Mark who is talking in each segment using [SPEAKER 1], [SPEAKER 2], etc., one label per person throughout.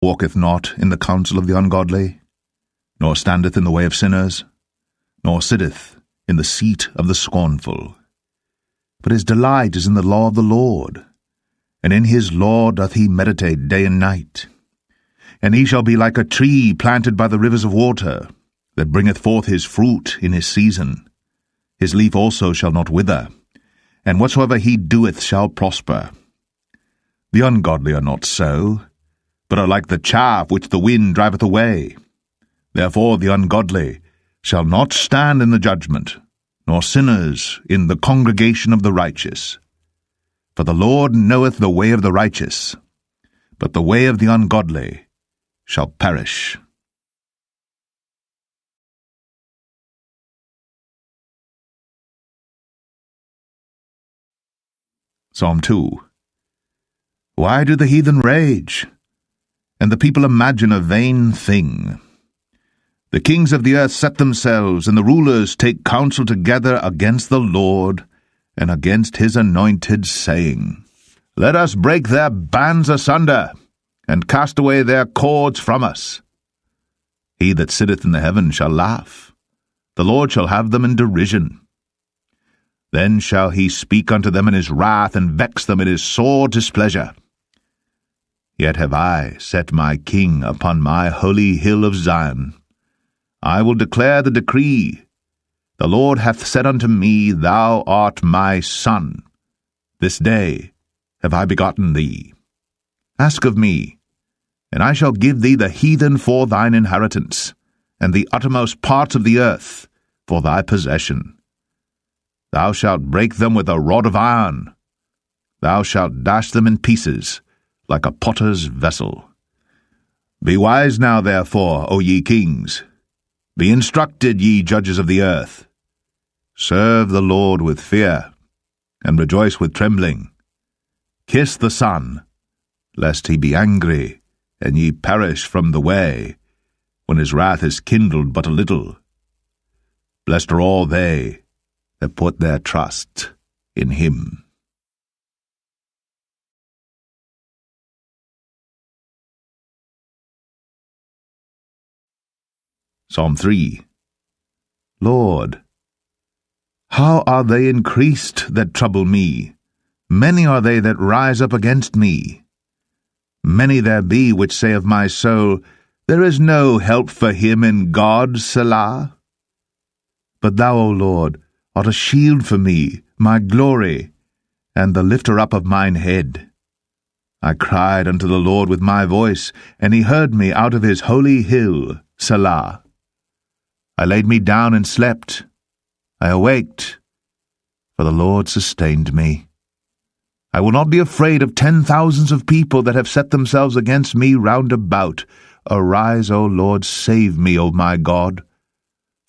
[SPEAKER 1] walketh not in the counsel of the ungodly, nor standeth in the way of sinners, nor sitteth in the seat of the scornful. But his delight is in the law of the Lord, and in his law doth he meditate day and night. And he shall be like a tree planted by the rivers of water, that bringeth forth his fruit in his season. His leaf also shall not wither, and whatsoever he doeth shall prosper. The ungodly are not so, but are like the chaff which the wind driveth away. Therefore the ungodly shall not stand in the judgment, nor sinners in the congregation of the righteous. For the Lord knoweth the way of the righteous, but the way of the ungodly shall perish. Psalm 2. Why do the heathen rage, and the people imagine a vain thing? The kings of the earth set themselves, and the rulers take counsel together against the Lord and against his anointed, saying, Let us break their bands asunder, and cast away their cords from us. He that sitteth in the heaven shall laugh. The Lord shall have them in derision. Then shall he speak unto them in his wrath, and vex them in his sore displeasure. Yet have I set my king upon my holy hill of Zion. I will declare the decree. The Lord hath said unto me, Thou art my son. This day have I begotten thee. Ask of me, and I shall give thee the heathen for thine inheritance, and the uttermost parts of the earth for thy possession. Thou shalt break them with a rod of iron. Thou shalt dash them in pieces, like a potter's vessel. Be wise now, therefore, O ye kings. Be instructed, ye judges of the earth. Serve the Lord with fear, and rejoice with trembling. Kiss the Son, lest he be angry, and ye perish from the way, when his wrath is kindled but a little. Blessed are all they that put their trust in him. Psalm 3. Lord, how are they increased that trouble me? Many are they that rise up against me. Many there be which say of my soul, There is no help for him in God, Selah. But thou, O Lord, art a shield for me, my glory, and the lifter up of mine head. I cried unto the Lord with my voice, and he heard me out of his holy hill, Selah. I laid me down and slept. I awaked, for the Lord sustained me. I will not be afraid of 10,000s of people that have set themselves against me round about. Arise, O Lord, save me, O my God.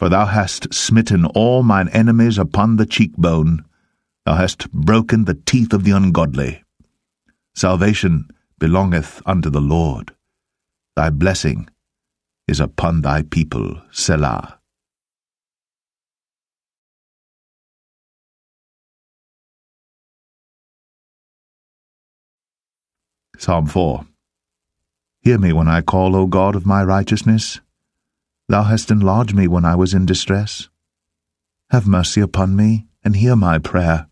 [SPEAKER 1] For thou hast smitten all mine enemies upon the cheekbone. Thou hast broken the teeth of the ungodly. Salvation belongeth unto the Lord. Thy blessing is upon thy people, Selah. Psalm 4. Hear me when I call, O God of my righteousness. Thou hast enlarged me when I was in distress. Have mercy upon me, and hear my prayer.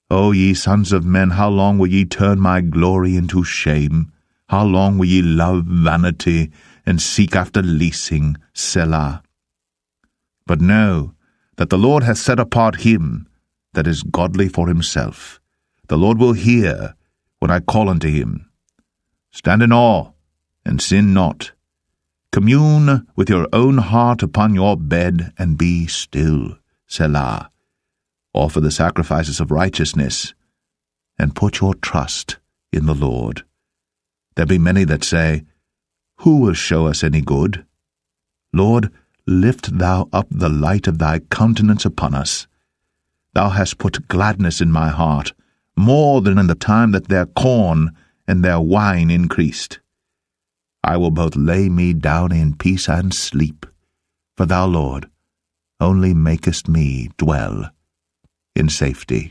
[SPEAKER 1] O ye sons of men, how long will ye turn my glory into shame? How long will ye love vanity, and seek after leasing, Selah? But know that the Lord hath set apart him that is godly for himself. The Lord will hear when I call unto him. Stand in awe, and sin not. Commune with your own heart upon your bed, and be still, Selah. Offer the sacrifices of righteousness, and put your trust in the Lord. There be many that say, Who will show us any good? Lord, lift thou up the light of thy countenance upon us. Thou hast put gladness in my heart, more than in the time that their corn and their wine increased. I will both lay me down in peace and sleep, for thou, Lord, only makest me dwell in safety.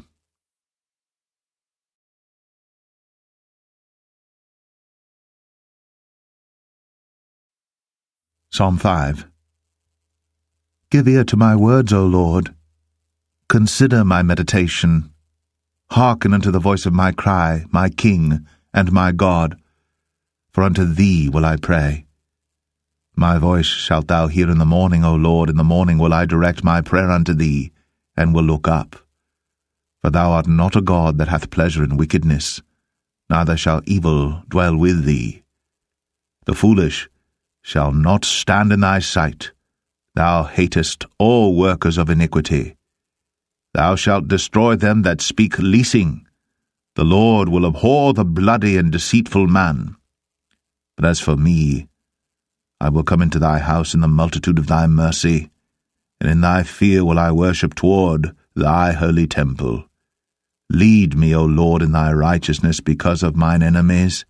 [SPEAKER 1] Psalm 5. Give ear to my words, O Lord. Consider my meditation. Hearken unto the voice of my cry, my King and my God. For unto thee will I pray. My voice shalt thou hear in the morning, O Lord. In the morning will I direct my prayer unto thee, and will look up. For thou art not a God that hath pleasure in wickedness, neither shall evil dwell with thee. The foolish shall not stand in thy sight. Thou hatest all workers of iniquity. Thou shalt destroy them that speak leasing. The Lord will abhor the bloody and deceitful man. But as for me, I will come into thy house in the multitude of thy mercy, and in thy fear will I worship toward thy holy temple. Lead me, O Lord, in thy righteousness because of mine enemies.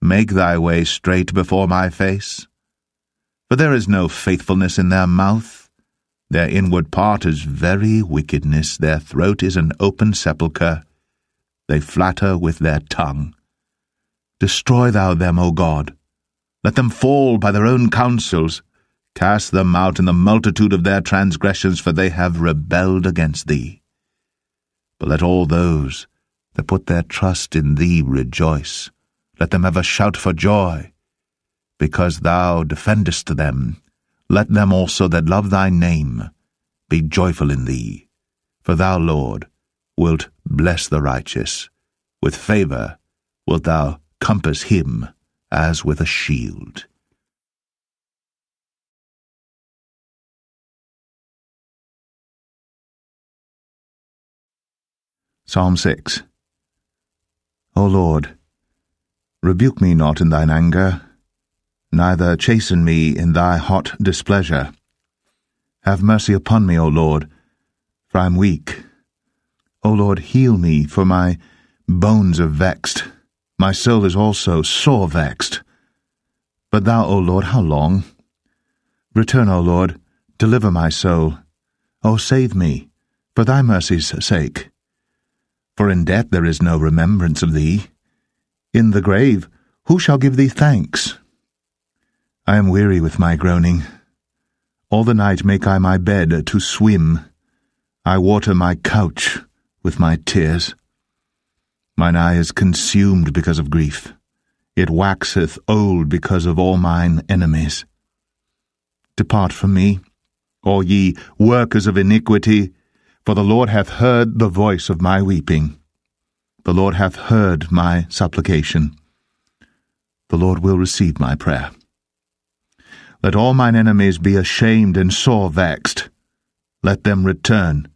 [SPEAKER 1] Make thy way straight before my face. For there is no faithfulness in their mouth. Their inward part is very wickedness. Their throat is an open sepulchre. They flatter with their tongue. Destroy thou them, O God. Let them fall by their own counsels. Cast them out in the multitude of their transgressions, for they have rebelled against thee. But let all those that put their trust in thee rejoice. Let them ever shout for joy, because thou defendest them. Let them also that love thy name be joyful in thee. For thou, Lord, wilt bless the righteous. With favor wilt thou compass him as with a shield. Psalm 6. O Lord, rebuke me not in thine anger, neither chasten me in thy hot displeasure. Have mercy upon me, O Lord, for I am weak. O Lord, heal me, for my bones are vexed. My soul is also sore vexed. But thou, O Lord, how long? Return, O Lord, deliver my soul. O save me, for thy mercy's sake. For in death there is no remembrance of thee. In the grave who shall give thee thanks? I am weary with my groaning. All the night make I my bed to swim. I water my couch with my tears. Mine eye is consumed because of grief. It waxeth old because of all mine enemies. Depart from me, all ye workers of iniquity, for the Lord hath heard the voice of my weeping. The Lord hath heard my supplication. The Lord will receive my prayer. Let all mine enemies be ashamed and sore vexed. Let them return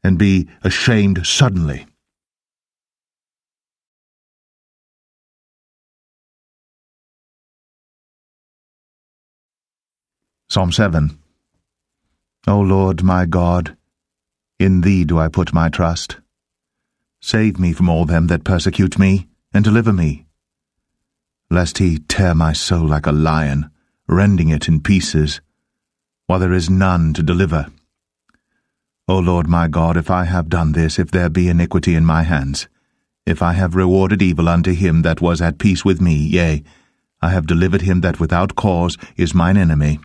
[SPEAKER 1] and be ashamed suddenly. Psalm 7. O Lord my God, in thee do I put my trust. Save me from all them that persecute me, and deliver me. Lest he tear my soul like a lion, rending it in pieces, while there is none to deliver. O Lord my God, if I have done this, if there be iniquity in my hands, if I have rewarded evil unto him that was at peace with me, yea, I have delivered him that without cause is mine enemy.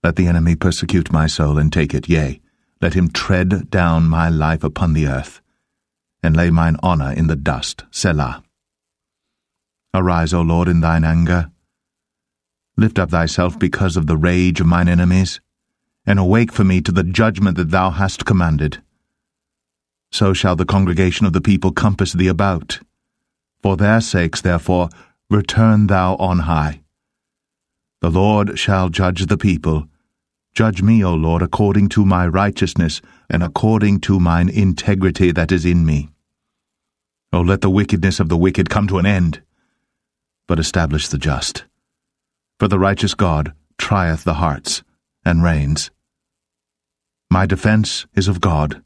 [SPEAKER 1] Let the enemy persecute my soul and take it, yea, let him tread down my life upon the earth, and lay mine honour in the dust. Selah. Arise, O Lord, in thine anger. Lift up thyself because of the rage of mine enemies, and awake for me to the judgment that thou hast commanded. So shall the congregation of the people compass thee about. For their sakes, therefore, return thou on high. The Lord shall judge the people. Judge me, O Lord, according to my righteousness, and according to mine integrity that is in me. O let the wickedness of the wicked come to an end, but establish the just. For the righteous God trieth the hearts, and reigns. My defence is of God,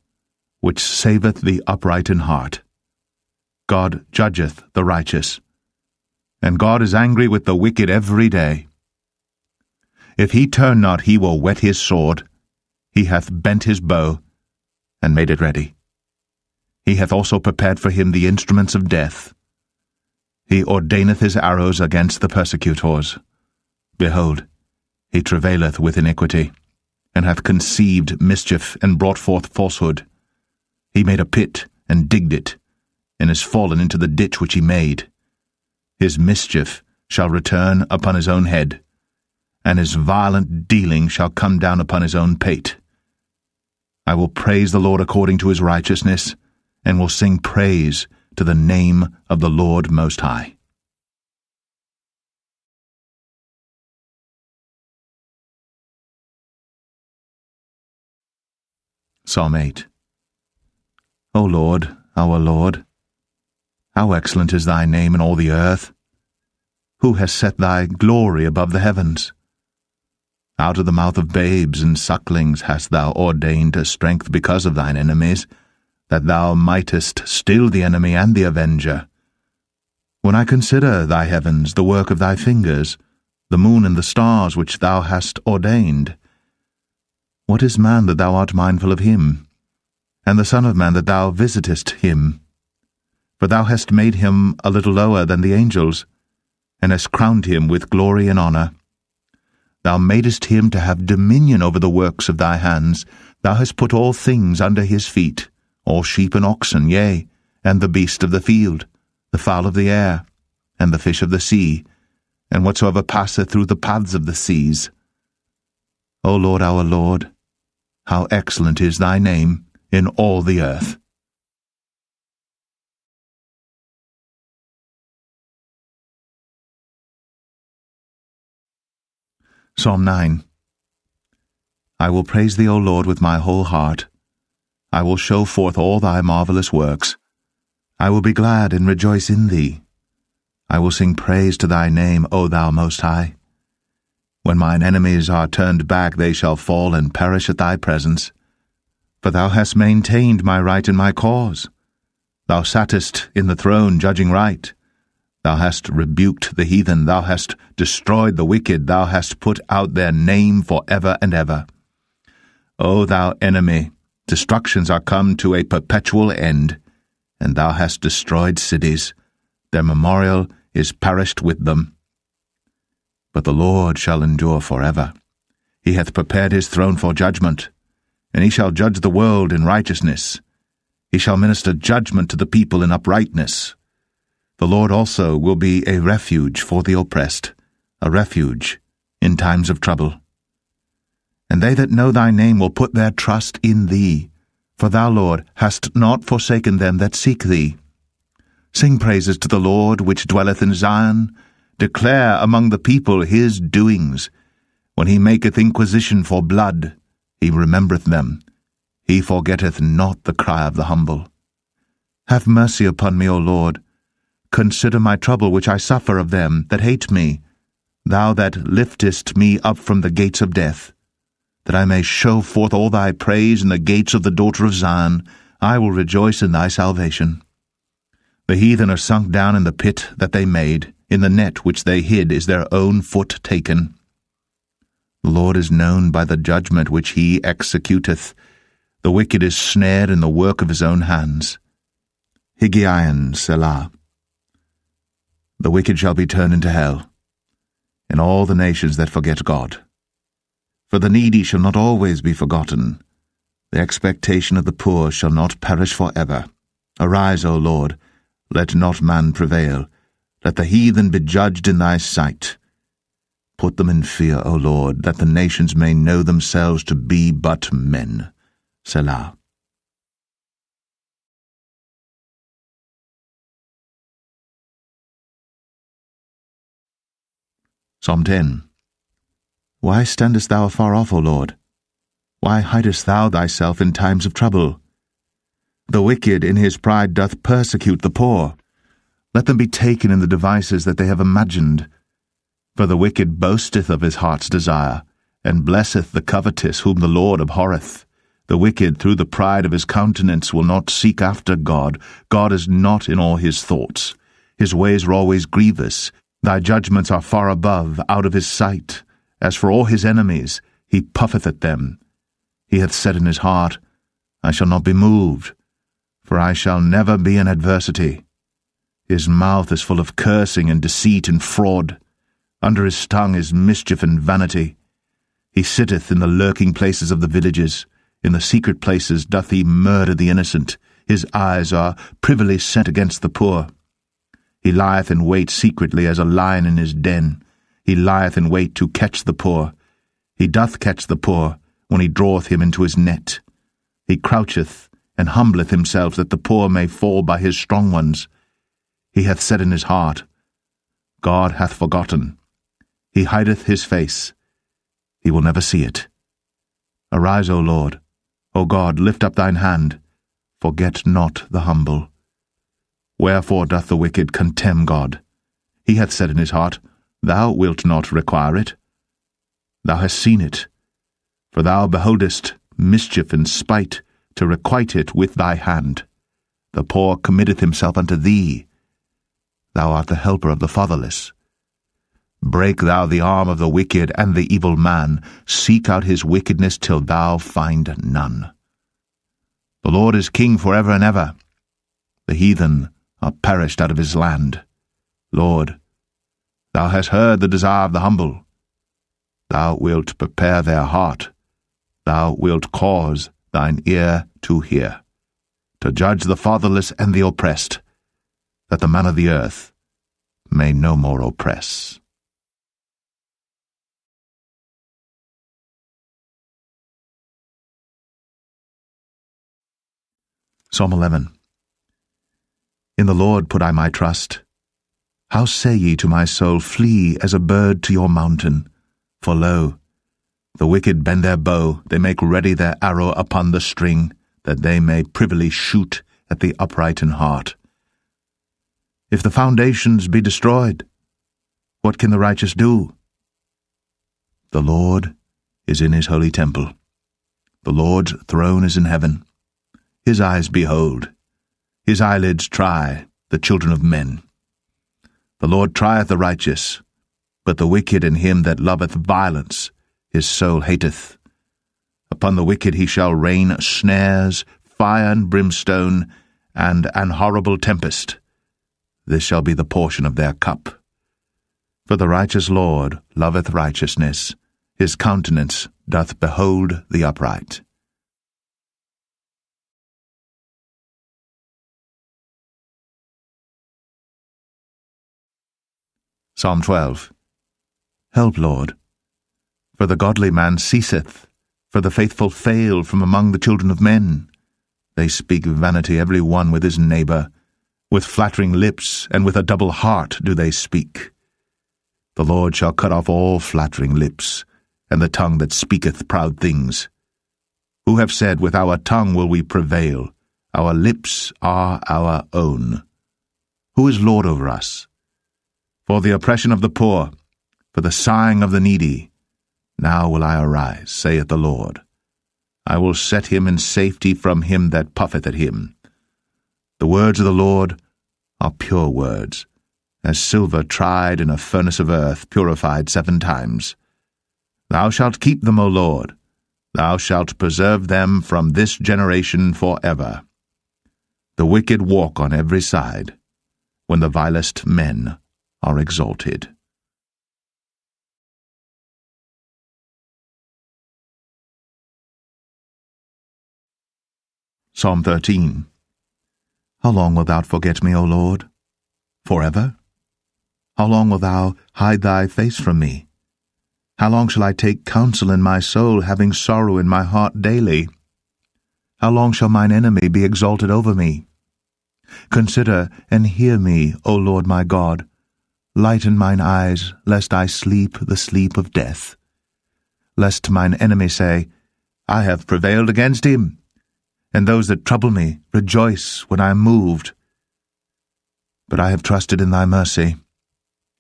[SPEAKER 1] which saveth the upright in heart. God judgeth the righteous, and God is angry with the wicked every day. If he turn not, he will whet his sword. He hath bent his bow, and made it ready. He hath also prepared for him the instruments of death. He ordaineth his arrows against the persecutors. Behold, He travaileth with iniquity, and hath conceived mischief, and brought forth falsehood. He made a pit, and digged it, and is fallen into the ditch which he made. His mischief shall return upon his own head, and his violent dealing shall come down upon his own pate. I will praise the Lord according to his righteousness, and will sing praise to the name of the Lord Most High. Psalm 8. O Lord, our Lord, how excellent is thy name in all the earth! Who has set thy glory above the heavens? Out of the mouth of babes and sucklings hast thou ordained a strength because of thine enemies, that thou mightest still the enemy and the avenger. When I consider thy heavens, the work of thy fingers, the moon and the stars which thou hast ordained, what is man that thou art mindful of him, and the Son of Man that thou visitest him? For thou hast made him a little lower than the angels, and hast crowned him with glory and honour. Thou madest him to have dominion over the works of thy hands. Thou hast put all things under his feet, all sheep and oxen, yea, and the beast of the field, the fowl of the air, and the fish of the sea, and whatsoever passeth through the paths of the seas. O Lord, our Lord, how excellent is thy name in all the earth! Psalm 9. I will praise thee, O Lord, with my whole heart. I will show forth all thy marvelous works. I will be glad and rejoice in thee. I will sing praise to thy name, O thou Most High. When mine enemies are turned back, they shall fall and perish at thy presence. For thou hast maintained my right in my cause. Thou sattest in the throne judging right. Thou hast rebuked the heathen, thou hast destroyed the wicked, thou hast put out their name for ever and ever. O thou enemy, destructions are come to a perpetual end, and thou hast destroyed cities. Their memorial is perished with them. But the Lord shall endure forever. He hath prepared his throne for judgment, and he shall judge the world in righteousness. He shall minister judgment to the people in uprightness. The Lord also will be a refuge for the oppressed, a refuge in times of trouble. And they that know thy name will put their trust in thee, for thou, Lord, hast not forsaken them that seek thee. Sing praises to the Lord which dwelleth in Zion. Declare among the people his doings. When he maketh inquisition for blood, he remembereth them. He forgetteth not the cry of the humble. Have mercy upon me, O Lord. Consider my trouble which I suffer of them that hate me, thou that liftest me up from the gates of death. That I may show forth all thy praise in the gates of the daughter of Zion, I will rejoice in thy salvation. The heathen are sunk down in the pit that they made, in the net which they hid is their own foot taken. The Lord is known by the judgment which he executeth. The wicked is snared in the work of his own hands. Higgaion, Selah. The wicked shall be turned into hell, and all the nations that forget God. For the needy shall not always be forgotten. The expectation of the poor shall not perish for ever. Arise, O Lord, let not man prevail. Let the heathen be judged in thy sight. Put them in fear, O Lord, that the nations may know themselves to be but men. Selah. Psalm 10. Why standest thou afar off, O Lord? Why hidest thou thyself in times of trouble? The wicked in his pride doth persecute the poor. Let them be taken in the devices that they have imagined. For the wicked boasteth of his heart's desire, and blesseth the covetous whom the Lord abhorreth. The wicked through the pride of his countenance will not seek after God. God is not in all his thoughts. His ways are always grievous. Thy judgments are far above, out of his sight. As for all his enemies, he puffeth at them. He hath said in his heart, I shall not be moved, for I shall never be in adversity. His mouth is full of cursing and deceit and fraud. Under his tongue is mischief and vanity. He sitteth in the lurking places of the villages. In the secret places doth he murder the innocent. His eyes are privily set against the poor. He lieth in wait secretly as a lion in his den. He lieth in wait to catch the poor. He doth catch the poor when he draweth him into his net. He croucheth and humbleth himself that the poor may fall by his strong ones. He hath said in his heart, God hath forgotten. He hideth his face. He will never see it. Arise, O Lord. O God, lift up thine hand. Forget not the humble. Wherefore doth the wicked contemn God? He hath said in his heart, Thou wilt not require it. Thou hast seen it, for thou beholdest mischief and spite, to requite it with thy hand. The poor committeth himself unto thee. Thou art the helper of the fatherless. Break thou the arm of the wicked and the evil man. Seek out his wickedness till thou find none. The Lord is king for ever and ever. The heathen are perished out of his land. Lord, thou hast heard the desire of the humble. Thou wilt prepare their heart. Thou wilt cause thine ear to hear, to judge the fatherless and the oppressed, that the man of the earth may no more oppress. Psalm 11. In the Lord put I my trust. How say ye to my soul, Flee as a bird to your mountain? For lo, the wicked bend their bow, they make ready their arrow upon the string, that they may privily shoot at the upright in heart. If the foundations be destroyed, what can the righteous do? The Lord is in his holy temple. The Lord's throne is in heaven. His eyes behold, his eyelids try the children of men. The Lord trieth the righteous, but the wicked and him that loveth violence his soul hateth. Upon the wicked he shall rain snares, fire and brimstone, and an horrible tempest. This shall be the portion of their cup. For the righteous Lord loveth righteousness. His countenance doth behold the upright. Psalm 12. Help, Lord, for the godly man ceaseth, for the faithful fail from among the children of men. They speak vanity every one with his neighbor. With flattering lips and with a double heart do they speak. The Lord shall cut off all flattering lips, and the tongue that speaketh proud things. Who have said, With our tongue will we prevail, our lips are our own. Who is Lord over us? For the oppression of the poor, for the sighing of the needy, now will I arise, saith the Lord. I will set him in safety from him that puffeth at him. The words of the Lord are pure words, as silver tried in a furnace of earth, purified 7 times. Thou shalt keep them, O Lord. Thou shalt preserve them from this generation forever. The wicked walk on every side, when the vilest men are exalted. Psalm 13. How long wilt thou forget me, O Lord? Forever? How long wilt thou hide thy face from me? How long shall I take counsel in my soul, having sorrow in my heart daily? How long shall mine enemy be exalted over me? Consider and hear me, O Lord my God. Lighten mine eyes, lest I sleep the sleep of death. Lest mine enemy say, I have prevailed against him. And those that trouble me rejoice when I am moved. But I have trusted in thy mercy.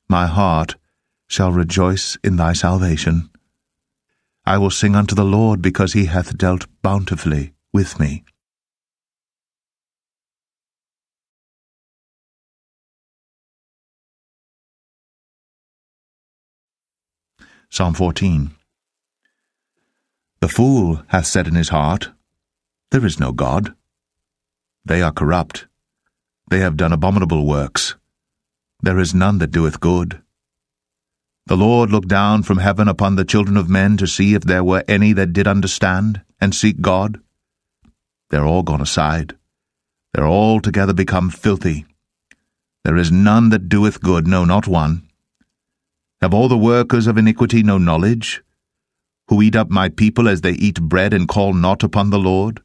[SPEAKER 1] My heart shall rejoice in thy salvation. I will sing unto the Lord, because he hath dealt bountifully with me. Psalm 14. The fool hath said in his heart, There is no God. They are corrupt. They have done abominable works. There is none that doeth good. The Lord looked down from heaven upon the children of men to see if there were any that did understand and seek God. They're all gone aside. They're altogether become filthy. There is none that doeth good, no, not one. Have all the workers of iniquity no knowledge, who eat up my people as they eat bread and call not upon the Lord?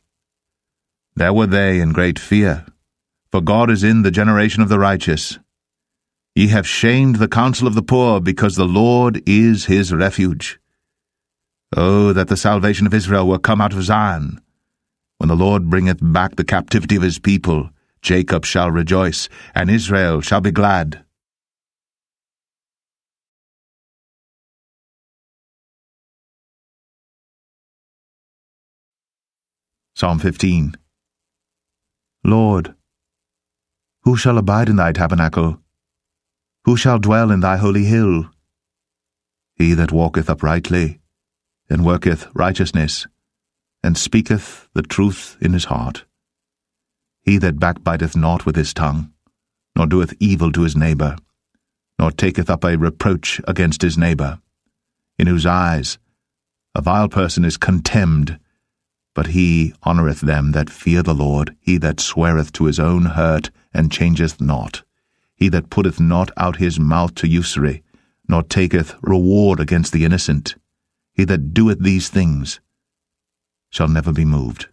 [SPEAKER 1] There were they in great fear, for God is in the generation of the righteous. Ye have shamed the counsel of the poor, because the Lord is his refuge. Oh, that the salvation of Israel were come out of Zion! When the Lord bringeth back the captivity of his people, Jacob shall rejoice, and Israel shall be glad. Psalm 15. Lord, who shall abide in thy tabernacle? Who shall dwell in thy holy hill? He that walketh uprightly, and worketh righteousness, and speaketh the truth in his heart. He that backbiteth not with his tongue, nor doeth evil to his neighbour, nor taketh up a reproach against his neighbour, in whose eyes a vile person is contemned, but he honoureth them that fear the Lord. He that sweareth to his own hurt, and changeth not. He that putteth not out his mouth to usury, nor taketh reward against the innocent. He that doeth these things shall never be moved.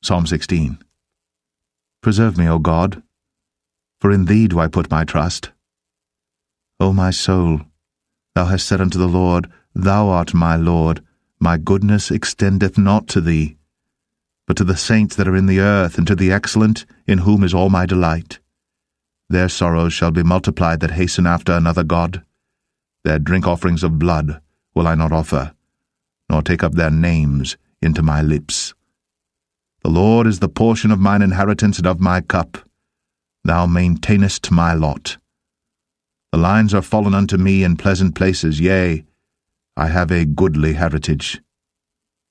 [SPEAKER 1] Psalm 16. Preserve me, O God, for in thee do I put my trust. O my soul, thou hast said unto the Lord, Thou art my Lord, my goodness extendeth not to thee, but to the saints that are in the earth, and to the excellent, in whom is all my delight. Their sorrows shall be multiplied that hasten after another god. Their drink offerings of blood will I not offer, nor take up their names into my lips. The Lord is the portion of mine inheritance and of my cup. Thou maintainest my lot. The lines are fallen unto me in pleasant places, yea, I have a goodly heritage.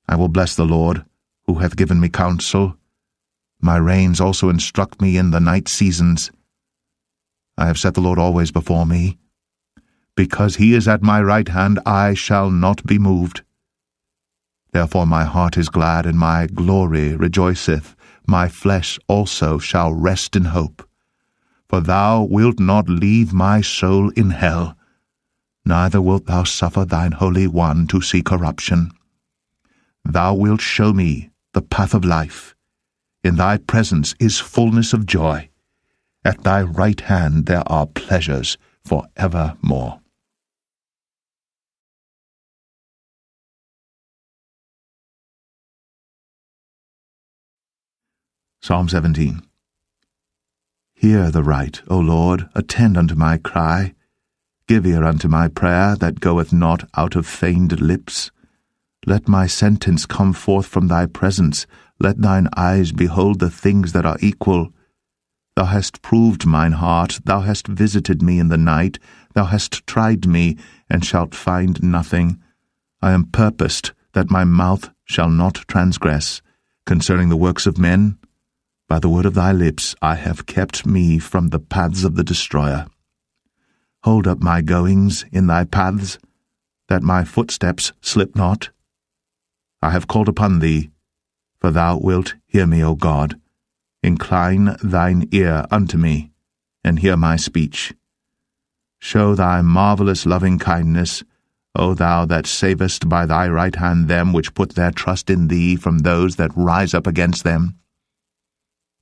[SPEAKER 1] I will bless the Lord, who hath given me counsel. My reins also instruct me in the night seasons. I have set the Lord always before me. Because he is at my right hand, I shall not be moved. Therefore my heart is glad, and my glory rejoiceth. My flesh also shall rest in hope. For thou wilt not leave my soul in hell, neither wilt thou suffer thine Holy One to see corruption. Thou wilt show me the path of life. In thy presence is fullness of joy. At thy right hand there are pleasures for evermore. Psalm 17. Hear the right, O Lord, attend unto my cry. Give ear unto my prayer that goeth not out of feigned lips. Let my sentence come forth from thy presence. Let thine eyes behold the things that are equal. Thou hast proved mine heart. Thou hast visited me in the night. Thou hast tried me, and shalt find nothing. I am purposed that my mouth shall not transgress. Concerning the works of men, by the word of thy lips I have kept me from the paths of the destroyer. Hold up my goings in thy paths, that my footsteps slip not. I have called upon thee, for thou wilt hear me, O God. Incline thine ear unto me, and hear my speech. Show thy marvelous loving kindness, O thou that savest by thy right hand them which put their trust in thee from those that rise up against them.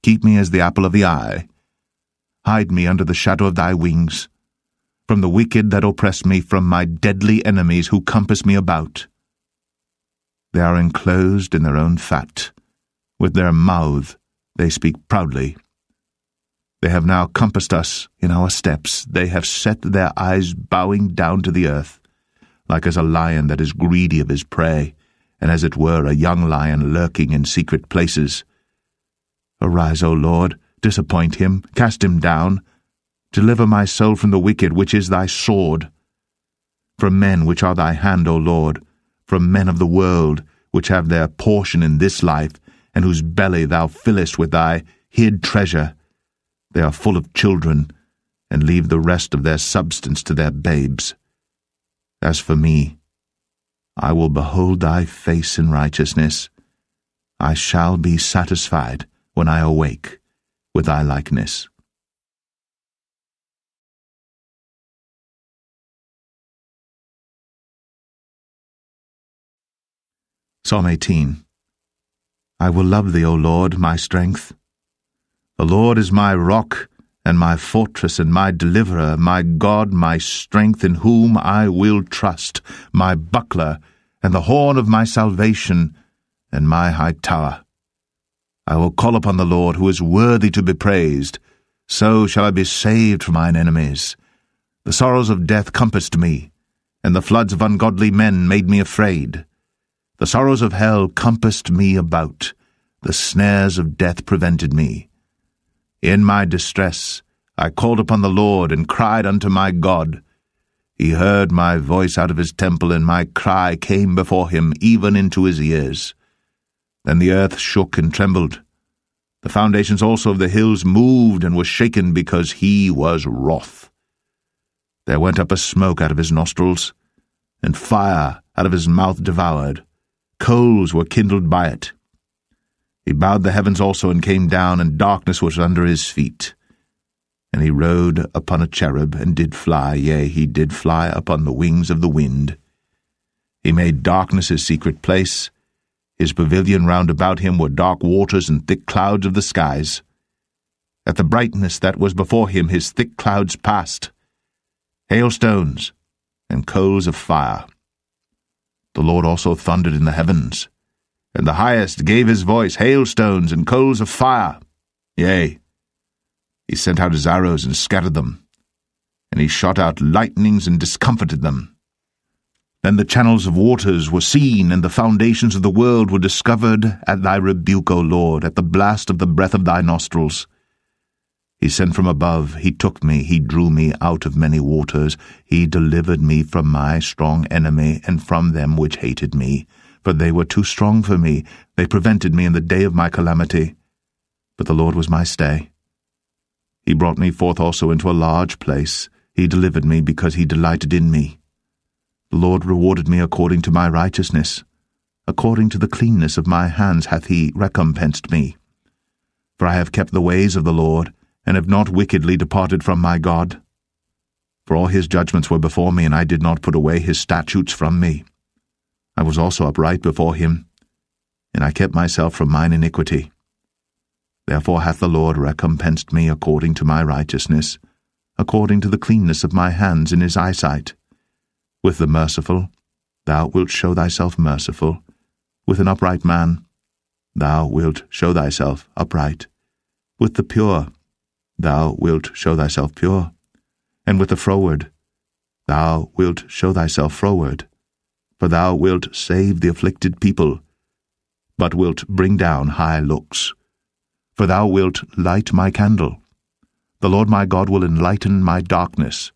[SPEAKER 1] Keep me as the apple of the eye. Hide me under the shadow of thy wings, from the wicked that oppress me, from my deadly enemies who compass me about. They are enclosed in their own fat. With their mouth they speak proudly. They have now compassed us in our steps. They have set their eyes bowing down to the earth, like as a lion that is greedy of his prey, and as it were a young lion lurking in secret places. Arise, O Lord, disappoint him, cast him down. Deliver my soul from the wicked, which is thy sword. From men which are thy hand, O Lord, from men of the world, which have their portion in this life, and whose belly thou fillest with thy hid treasure. They are full of children, and leave the rest of their substance to their babes. As for me, I will behold thy face in righteousness. I shall be satisfied when I awake with thy likeness. Psalm 18. I will love thee, O Lord, my strength. The Lord is my rock, and my fortress, and my deliverer, my God, my strength, in whom I will trust, my buckler, and the horn of my salvation, and my high tower. I will call upon the Lord, who is worthy to be praised. So shall I be saved from mine enemies. The sorrows of death compassed me, and the floods of ungodly men made me afraid. The sorrows of hell compassed me about. The snares of death prevented me. In my distress I called upon the Lord, and cried unto my God. He heard my voice out of his temple, and my cry came before him, even into his ears. Then the earth shook and trembled. The foundations also of the hills moved and were shaken, because he was wroth. There went up a smoke out of his nostrils, and fire out of his mouth devoured. Coals were kindled by it. He bowed the heavens also, and came down, and darkness was under his feet. And he rode upon a cherub, and did fly, yea, he did fly upon the wings of the wind. He made darkness his secret place. His pavilion round about him were dark waters and thick clouds of the skies. At the brightness that was before him his thick clouds passed, hailstones and coals of fire. The Lord also thundered in the heavens, and the highest gave his voice, hailstones and coals of fire. Yea, he sent out his arrows and scattered them, and he shot out lightnings and discomfited them. Then the channels of waters were seen, and the foundations of the world were discovered at thy rebuke, O Lord, at the blast of the breath of thy nostrils. He sent from above, he took me, he drew me out of many waters. He delivered me from my strong enemy, and from them which hated me. For they were too strong for me, they prevented me in the day of my calamity. But the Lord was my stay. He brought me forth also into a large place. He delivered me, because he delighted in me. The Lord rewarded me according to my righteousness. According to the cleanness of my hands hath he recompensed me. For I have kept the ways of the Lord, and have not wickedly departed from my God. For all his judgments were before me, and I did not put away his statutes from me. I was also upright before him, and I kept myself from mine iniquity. Therefore hath the Lord recompensed me according to my righteousness, according to the cleanness of my hands in his eyesight. With the merciful, thou wilt show thyself merciful. With an upright man, thou wilt show thyself upright. With the pure, thou wilt show thyself pure. And with the froward, thou wilt show thyself froward. For thou wilt save the afflicted people, but wilt bring down high looks. For thou wilt light my candle. The Lord my God will enlighten my darkness.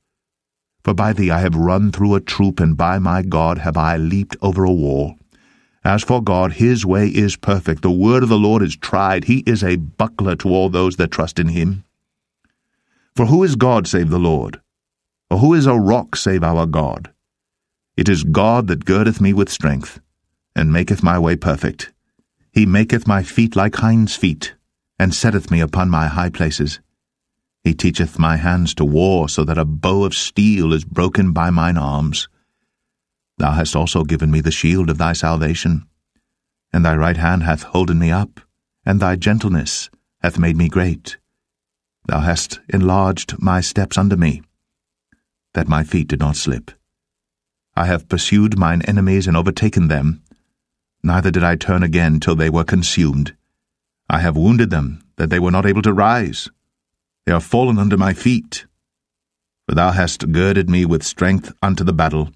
[SPEAKER 1] For by thee I have run through a troop, and by my God have I leaped over a wall. As for God, his way is perfect. The word of the Lord is tried. He is a buckler to all those that trust in him. For who is God save the Lord? Or who is a rock save our God? It is God that girdeth me with strength, and maketh my way perfect. He maketh my feet like hinds' feet, and setteth me upon my high places. He teacheth my hands to war, so that a bow of steel is broken by mine arms. Thou hast also given me the shield of thy salvation, and thy right hand hath holden me up, and thy gentleness hath made me great. Thou hast enlarged my steps under me, that my feet did not slip. I have pursued mine enemies and overtaken them, neither did I turn again till they were consumed. I have wounded them, that they were not able to rise. They are fallen under my feet. For thou hast girded me with strength unto the battle.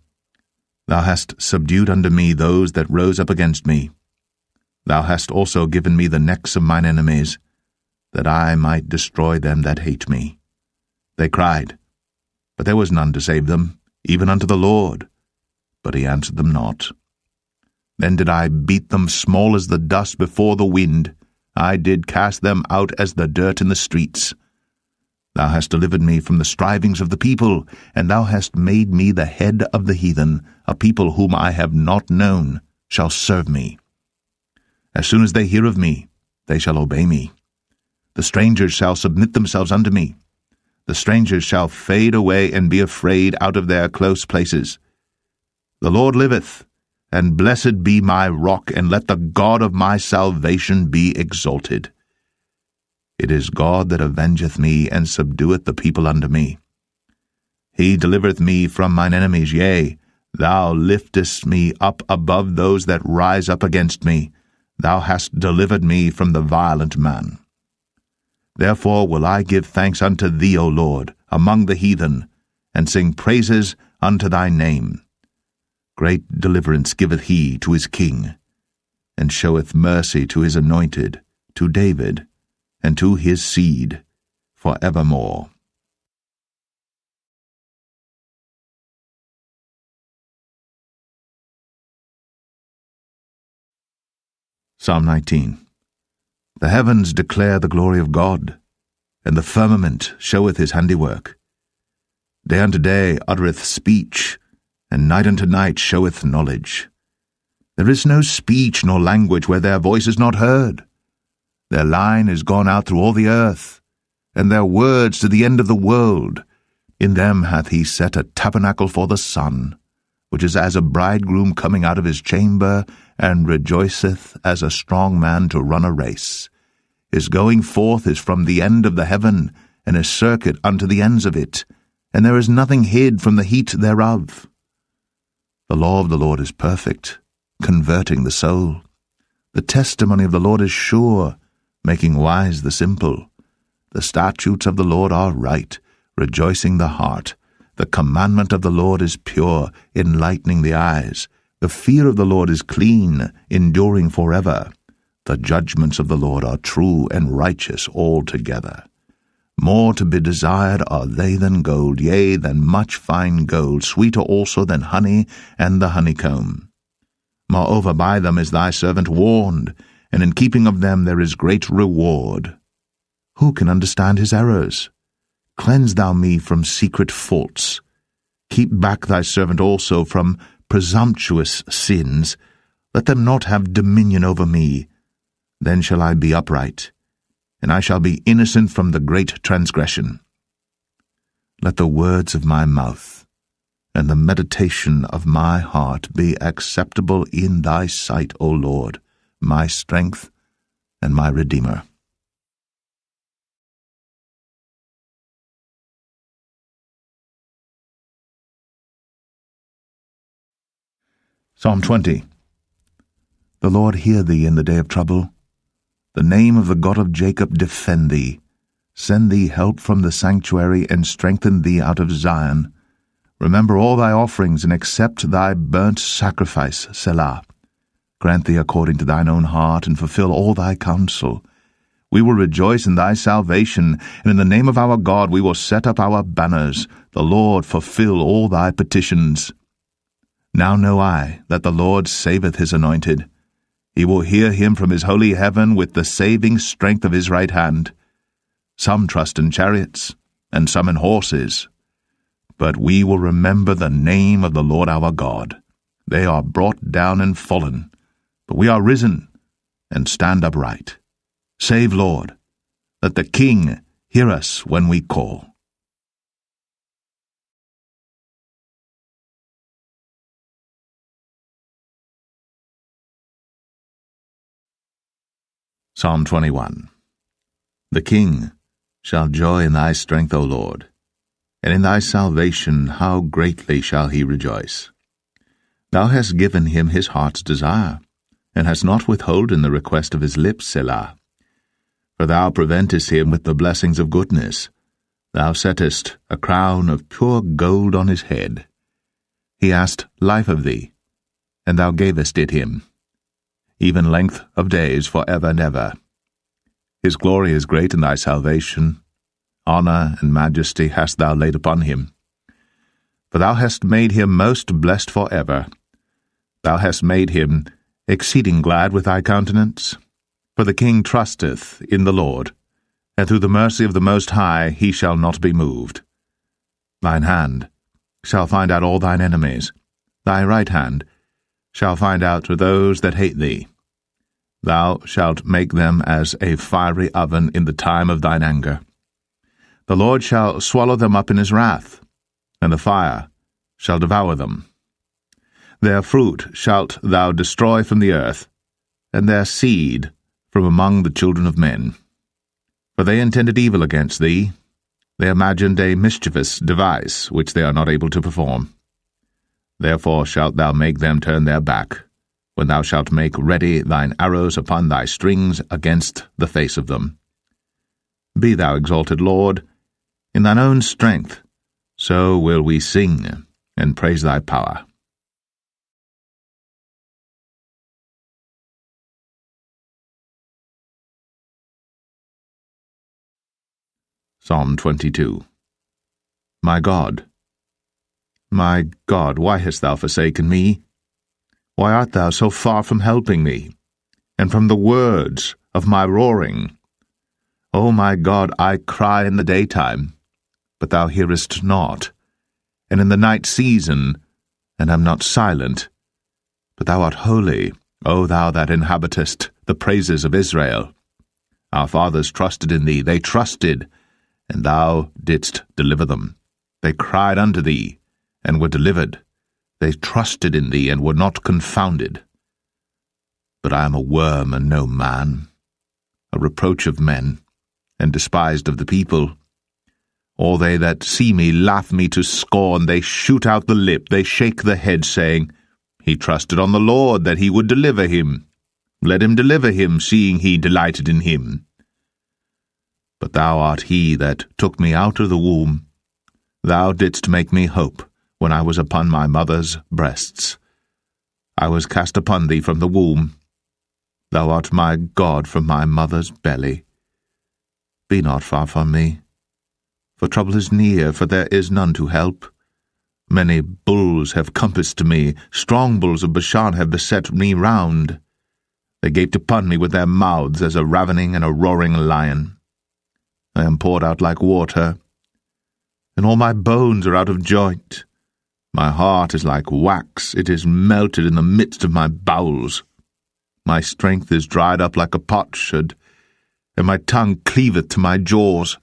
[SPEAKER 1] Thou hast subdued unto me those that rose up against me. Thou hast also given me the necks of mine enemies, that I might destroy them that hate me. They cried, but there was none to save them, even unto the Lord, but he answered them not. Then did I beat them small as the dust before the wind. I did cast them out as the dirt in the streets. Thou hast delivered me from the strivings of the people, and thou hast made me the head of the heathen. A people whom I have not known shall serve me. As soon as they hear of me, they shall obey me. The strangers shall submit themselves unto me. The strangers shall fade away and be afraid out of their close places. The Lord liveth, and blessed be my rock, and let the God of my salvation be exalted. It is God that avengeth me, and subdueth the people unto me. He delivereth me from mine enemies, yea, thou liftest me up above those that rise up against me. Thou hast delivered me from the violent man. Therefore will I give thanks unto thee, O Lord, among the heathen, and sing praises unto thy name. Great deliverance giveth he to his king, and showeth mercy to his anointed, to David, and to his seed, for evermore. Psalm 19. The heavens declare the glory of God, and the firmament showeth his handiwork. Day unto day uttereth speech, and night unto night showeth knowledge. There is no speech nor language where their voice is not heard. Their line is gone out through all the earth, and their words to the end of the world. In them hath he set a tabernacle for the sun, which is as a bridegroom coming out of his chamber, and rejoiceth as a strong man to run a race. His going forth is from the end of the heaven, and his circuit unto the ends of it, and there is nothing hid from the heat thereof. The law of the Lord is perfect, converting the soul. The testimony of the Lord is sure, making wise the simple. The statutes of the Lord are right, rejoicing the heart. The commandment of the Lord is pure, enlightening the eyes. The fear of the Lord is clean, enduring forever. The judgments of the Lord are true and righteous altogether. More to be desired are they than gold, yea, than much fine gold, sweeter also than honey and the honeycomb. Moreover, by them is thy servant warned, and in keeping of them there is great reward. Who can understand his errors? Cleanse thou me from secret faults. Keep back thy servant also from presumptuous sins. Let them not have dominion over me. Then shall I be upright, and I shall be innocent from the great transgression. Let the words of my mouth and the meditation of my heart be acceptable in thy sight, O Lord, my strength and my Redeemer. Psalm 20. The Lord hear thee in the day of trouble. The name of the God of Jacob defend thee. Send thee help from the sanctuary, and strengthen thee out of Zion. Remember all thy offerings, and accept thy burnt sacrifice, Selah. Grant thee according to thine own heart, and fulfill all thy counsel. We will rejoice in thy salvation, and in the name of our God we will set up our banners. The Lord fulfill all thy petitions. Now know I that the Lord saveth his anointed. He will hear him from his holy heaven with the saving strength of his right hand. Some trust in chariots, and some in horses. But we will remember the name of the Lord our God. They are brought down and fallen, but we are risen, and stand upright. Save, Lord. Let the King hear us when we call. Psalm 21. The king shall joy in thy strength, O Lord, and in thy salvation how greatly shall he rejoice. Thou hast given him his heart's desire, and hast not withholden the request of his lips, Selah. For thou preventest him with the blessings of goodness. Thou settest a crown of pure gold on his head. He asked life of thee, and thou gavest it him, even length of days for ever and ever. His glory is great in thy salvation. Honour and majesty hast thou laid upon him. For thou hast made him most blessed for ever. Thou hast made him exceeding glad with thy countenance? For the king trusteth in the Lord, and through the mercy of the Most High he shall not be moved. Thine hand shall find out all thine enemies, thy right hand shall find out those that hate thee. Thou shalt make them as a fiery oven in the time of thine anger. The Lord shall swallow them up in his wrath, and the fire shall devour them. Their fruit shalt thou destroy from the earth, and their seed from among the children of men. For they intended evil against thee, they imagined a mischievous device which they are not able to perform. Therefore shalt thou make them turn their back, when thou shalt make ready thine arrows upon thy strings against the face of them. Be thou exalted, Lord, in thine own strength, so will we sing and praise thy power. Psalm 22. My God, why hast thou forsaken me? Why art thou so far from helping me, and from the words of my roaring? O my God, I cry in the daytime, but thou hearest not, and in the night season, and am not silent. But thou art holy, O thou that inhabitest the praises of Israel. Our fathers trusted in thee, they trusted, and thou didst deliver them. They cried unto thee, and were delivered. They trusted in thee, and were not confounded. But I am a worm and no man, a reproach of men, and despised of the people. All they that see me laugh me to scorn. They shoot out the lip, they shake the head, saying, He trusted on the Lord, that he would deliver him. Let him deliver him, seeing he delighted in him. But thou art he that took me out of the womb. Thou didst make me hope when I was upon my mother's breasts. I was cast upon thee from the womb. Thou art my God from my mother's belly. Be not far from me, for trouble is near, for there is none to help. Many bulls have compassed me, strong bulls of Bashan have beset me round. They gaped upon me with their mouths as a ravening and a roaring lion. I am poured out like water, and all my bones are out of joint. My heart is like wax, it is melted in the midst of my bowels. My strength is dried up like a potsherd, and my tongue cleaveth to my jaws.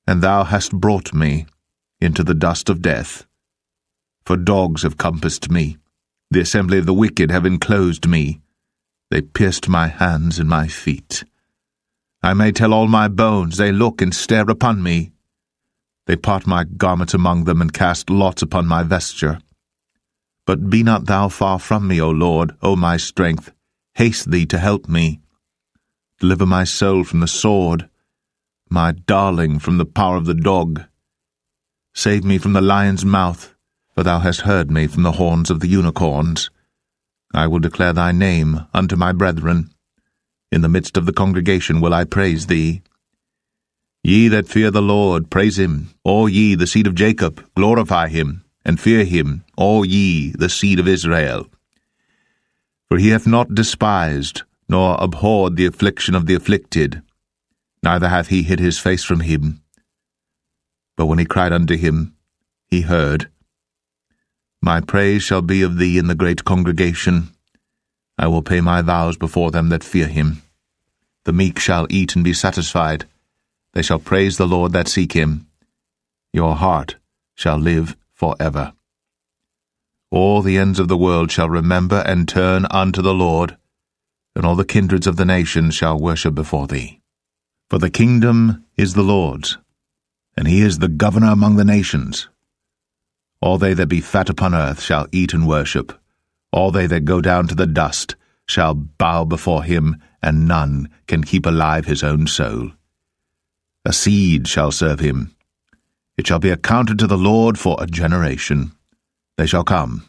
[SPEAKER 1] And thou hast brought me into the dust of death. For dogs have compassed me, the assembly of the wicked have enclosed me. They pierced my hands and my feet. I may tell all my bones, they look and stare upon me. They part my garments among them, and cast lots upon my vesture. But be not thou far from me, O Lord, O my strength. Haste thee to help me. Deliver my soul from the sword, my darling from the power of the dog. Save me from the lion's mouth, for thou hast heard me from the horns of the unicorns. I will declare thy name unto my brethren. In the midst of the congregation will I praise thee. Ye that fear the Lord, praise him. All ye, the seed of Jacob, glorify him, and fear him, all ye, the seed of Israel. For he hath not despised, nor abhorred the affliction of the afflicted, neither hath he hid his face from him. But when he cried unto him, he heard. My praise shall be of thee in the great congregation. I will pay my vows before them that fear him. The meek shall eat and be satisfied. They shall praise the Lord that seek him. Your heart shall live forever. All the ends of the world shall remember and turn unto the Lord, and all the kindreds of the nations shall worship before thee. For the kingdom is the Lord's, and he is the governor among the nations. All they that be fat upon earth shall eat and worship. All they that go down to the dust shall bow before him, and none can keep alive his own soul. A seed shall serve him. It shall be accounted to the Lord for a generation. They shall come,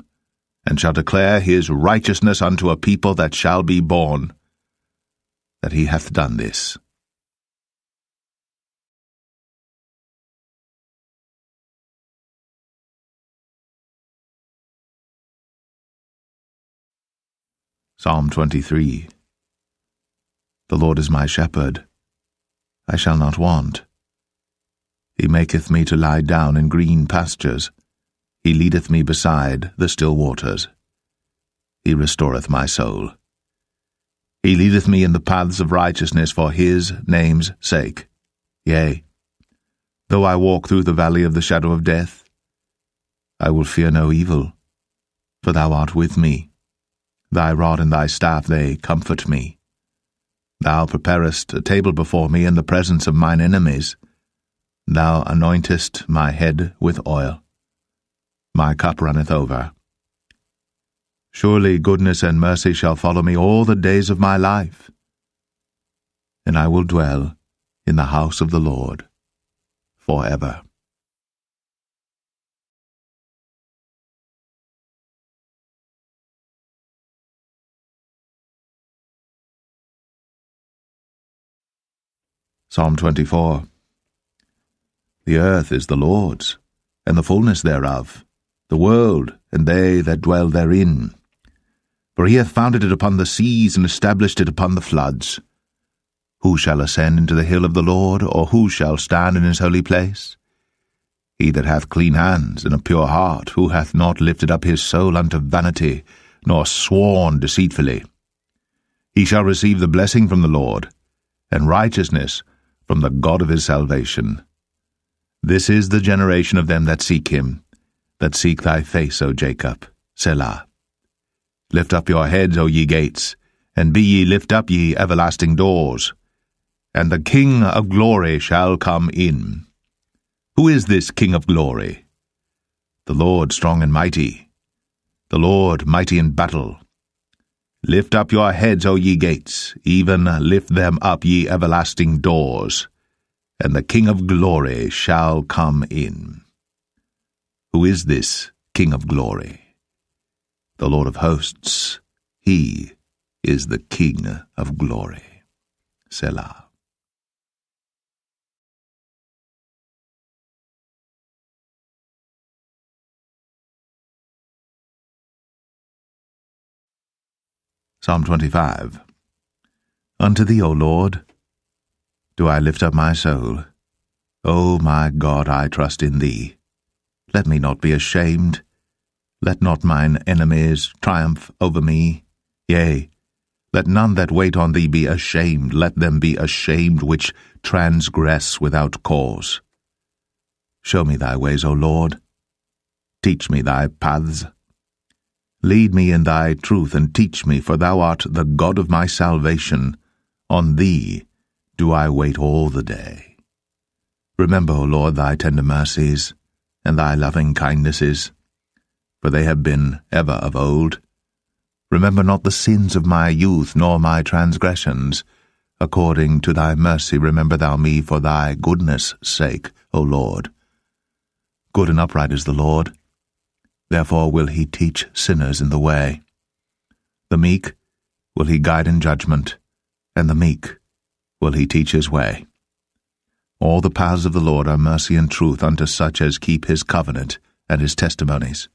[SPEAKER 1] and shall declare his righteousness unto a people that shall be born, that he hath done this. Psalm 23. The Lord is my shepherd, I shall not want. He maketh me to lie down in green pastures. He leadeth me beside the still waters. He restoreth my soul. He leadeth me in the paths of righteousness for his name's sake. Yea, though I walk through the valley of the shadow of death, I will fear no evil, for thou art with me. Thy rod and thy staff, they comfort me. Thou preparest a table before me in the presence of mine enemies. Thou anointest my head with oil. My cup runneth over. Surely goodness and mercy shall follow me all the days of my life, and I will dwell in the house of the Lord forever. Psalm 24. The earth is the Lord's, and the fullness thereof, the world, and they that dwell therein. For he hath founded it upon the seas, and established it upon the floods. Who shall ascend into the hill of the Lord, or who shall stand in his holy place? He that hath clean hands and a pure heart, who hath not lifted up his soul unto vanity, nor sworn deceitfully. He shall receive the blessing from the Lord, and righteousness from the God of his salvation. This is the generation of them that seek him, that seek thy face, O Jacob. Selah. Lift up your heads, O ye gates, and be ye lift up, ye everlasting doors, and the King of glory shall come in. Who is this King of glory? The Lord strong and mighty, the Lord mighty in battle. Lift up your heads, O ye gates, even lift them up, ye everlasting doors, and the King of glory shall come in. Who is this King of glory? The Lord of hosts, he is the King of glory. Selah. Psalm 25. Unto thee, O Lord, do I lift up my soul. O my God, I trust in thee. Let me not be ashamed. Let not mine enemies triumph over me. Yea, let none that wait on thee be ashamed. Let them be ashamed which transgress without cause. Show me thy ways, O Lord. Teach me thy paths. Lead me in thy truth, and teach me, for thou art the God of my salvation. On thee do I wait all the day. Remember, O Lord, thy tender mercies, and thy loving kindnesses, for they have been ever of old. Remember not the sins of my youth, nor my transgressions. According to thy mercy remember thou me for thy goodness' sake, O Lord. Good and upright is the Lord. Therefore will he teach sinners in the way. The meek will he guide in judgment, and the meek will he teach his way. All the paths of the Lord are mercy and truth unto such as keep his covenant and his testimonies.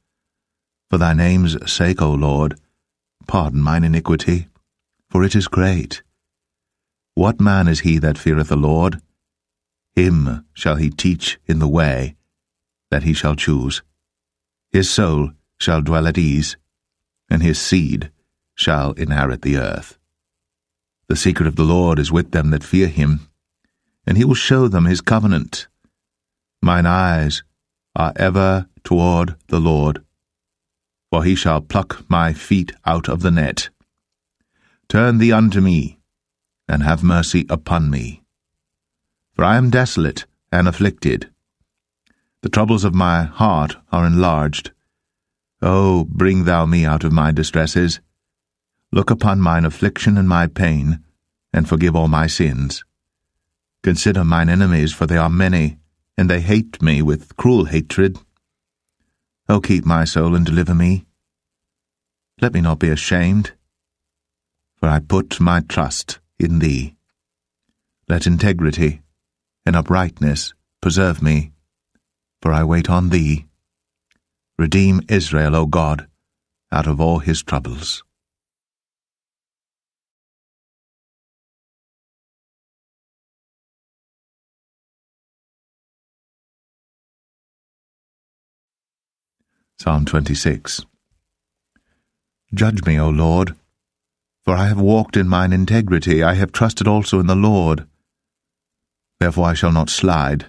[SPEAKER 1] For thy name's sake, O Lord, pardon mine iniquity, for it is great. What man is he that feareth the Lord? Him shall he teach in the way that he shall choose. His soul shall dwell at ease, and his seed shall inherit the earth. The secret of the Lord is with them that fear him, and he will show them his covenant. Mine eyes are ever toward the Lord, for he shall pluck my feet out of the net. Turn thee unto me, and have mercy upon me. For I am desolate and afflicted. The troubles of my heart are enlarged. O bring thou me out of my distresses. Look upon mine affliction and my pain, and forgive all my sins. Consider mine enemies, for they are many, and they hate me with cruel hatred. O keep my soul and deliver me. Let me not be ashamed, for I put my trust in thee. Let integrity and uprightness preserve me, for I wait on thee. Redeem Israel, O God, out of all his troubles. Psalm 26. Judge me, O Lord, for I have walked in mine integrity. I have trusted also in the Lord. Therefore I shall not slide.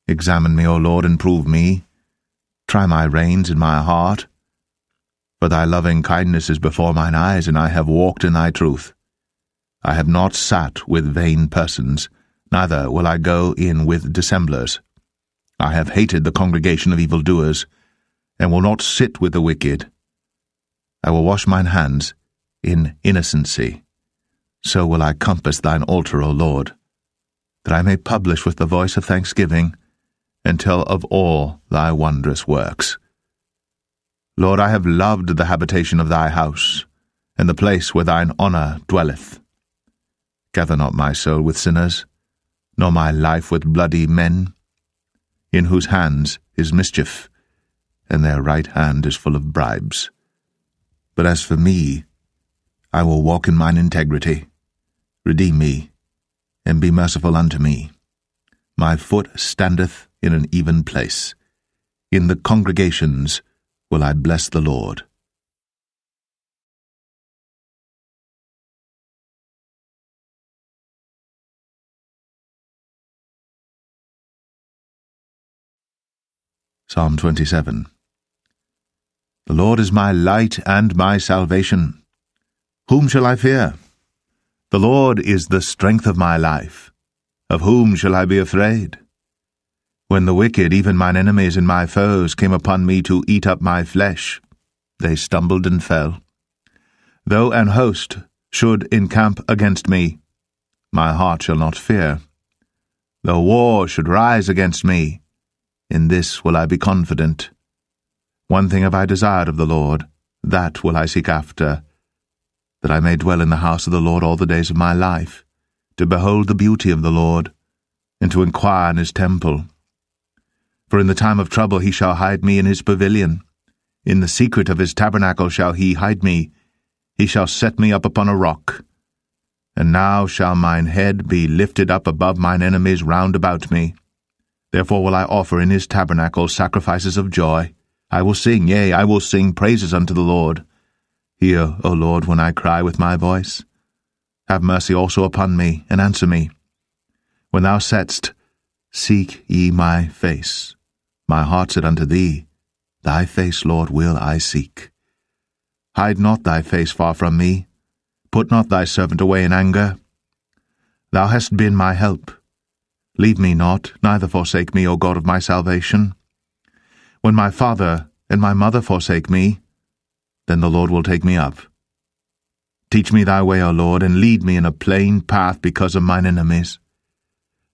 [SPEAKER 1] Examine me, O Lord, and prove me. Try my reins in my heart. For thy loving kindness is before mine eyes, and I have walked in thy truth. I have not sat with vain persons, neither will I go in with dissemblers. I have hated the congregation of evildoers, and will not sit with the wicked. I will wash mine hands in innocency. So will I compass thine altar, O Lord, that I may publish with the voice of thanksgiving, and tell of all thy wondrous works. Lord, I have loved the habitation of thy house, and the place where thine honour dwelleth. Gather not my soul with sinners, nor my life with bloody men, in whose hands is mischief, and their right hand is full of bribes. But as for me, I will walk in mine integrity. Redeem me, and be merciful unto me. My foot standeth in an even place. In the congregations will I bless the Lord. Psalm 27. The Lord is my light and my salvation. Whom shall I fear? The Lord is the strength of my life. Of whom shall I be afraid? When the wicked, even mine enemies and my foes, came upon me to eat up my flesh, they stumbled and fell. Though an host should encamp against me, my heart shall not fear. Though war should rise against me, in this will I be confident. One thing have I desired of the Lord, that will I seek after, that I may dwell in the house of the Lord all the days of my life, to behold the beauty of the Lord, and to inquire in his temple. For in the time of trouble he shall hide me in his pavilion. In the secret of his tabernacle shall he hide me. He shall set me up upon a rock. And now shall mine head be lifted up above mine enemies round about me. Therefore will I offer in his tabernacle sacrifices of joy. I will sing, yea, I will sing praises unto the Lord. Hear, O Lord, when I cry with my voice. Have mercy also upon me, and answer me. When thou saidst, Seek ye my face, my heart said unto thee, Thy face, Lord, will I seek. Hide not thy face far from me. Put not thy servant away in anger. Thou hast been my help. Leave me not, neither forsake me, O God of my salvation. When my father and my mother forsake me, then the Lord will take me up. Teach me thy way, O Lord, and lead me in a plain path because of mine enemies.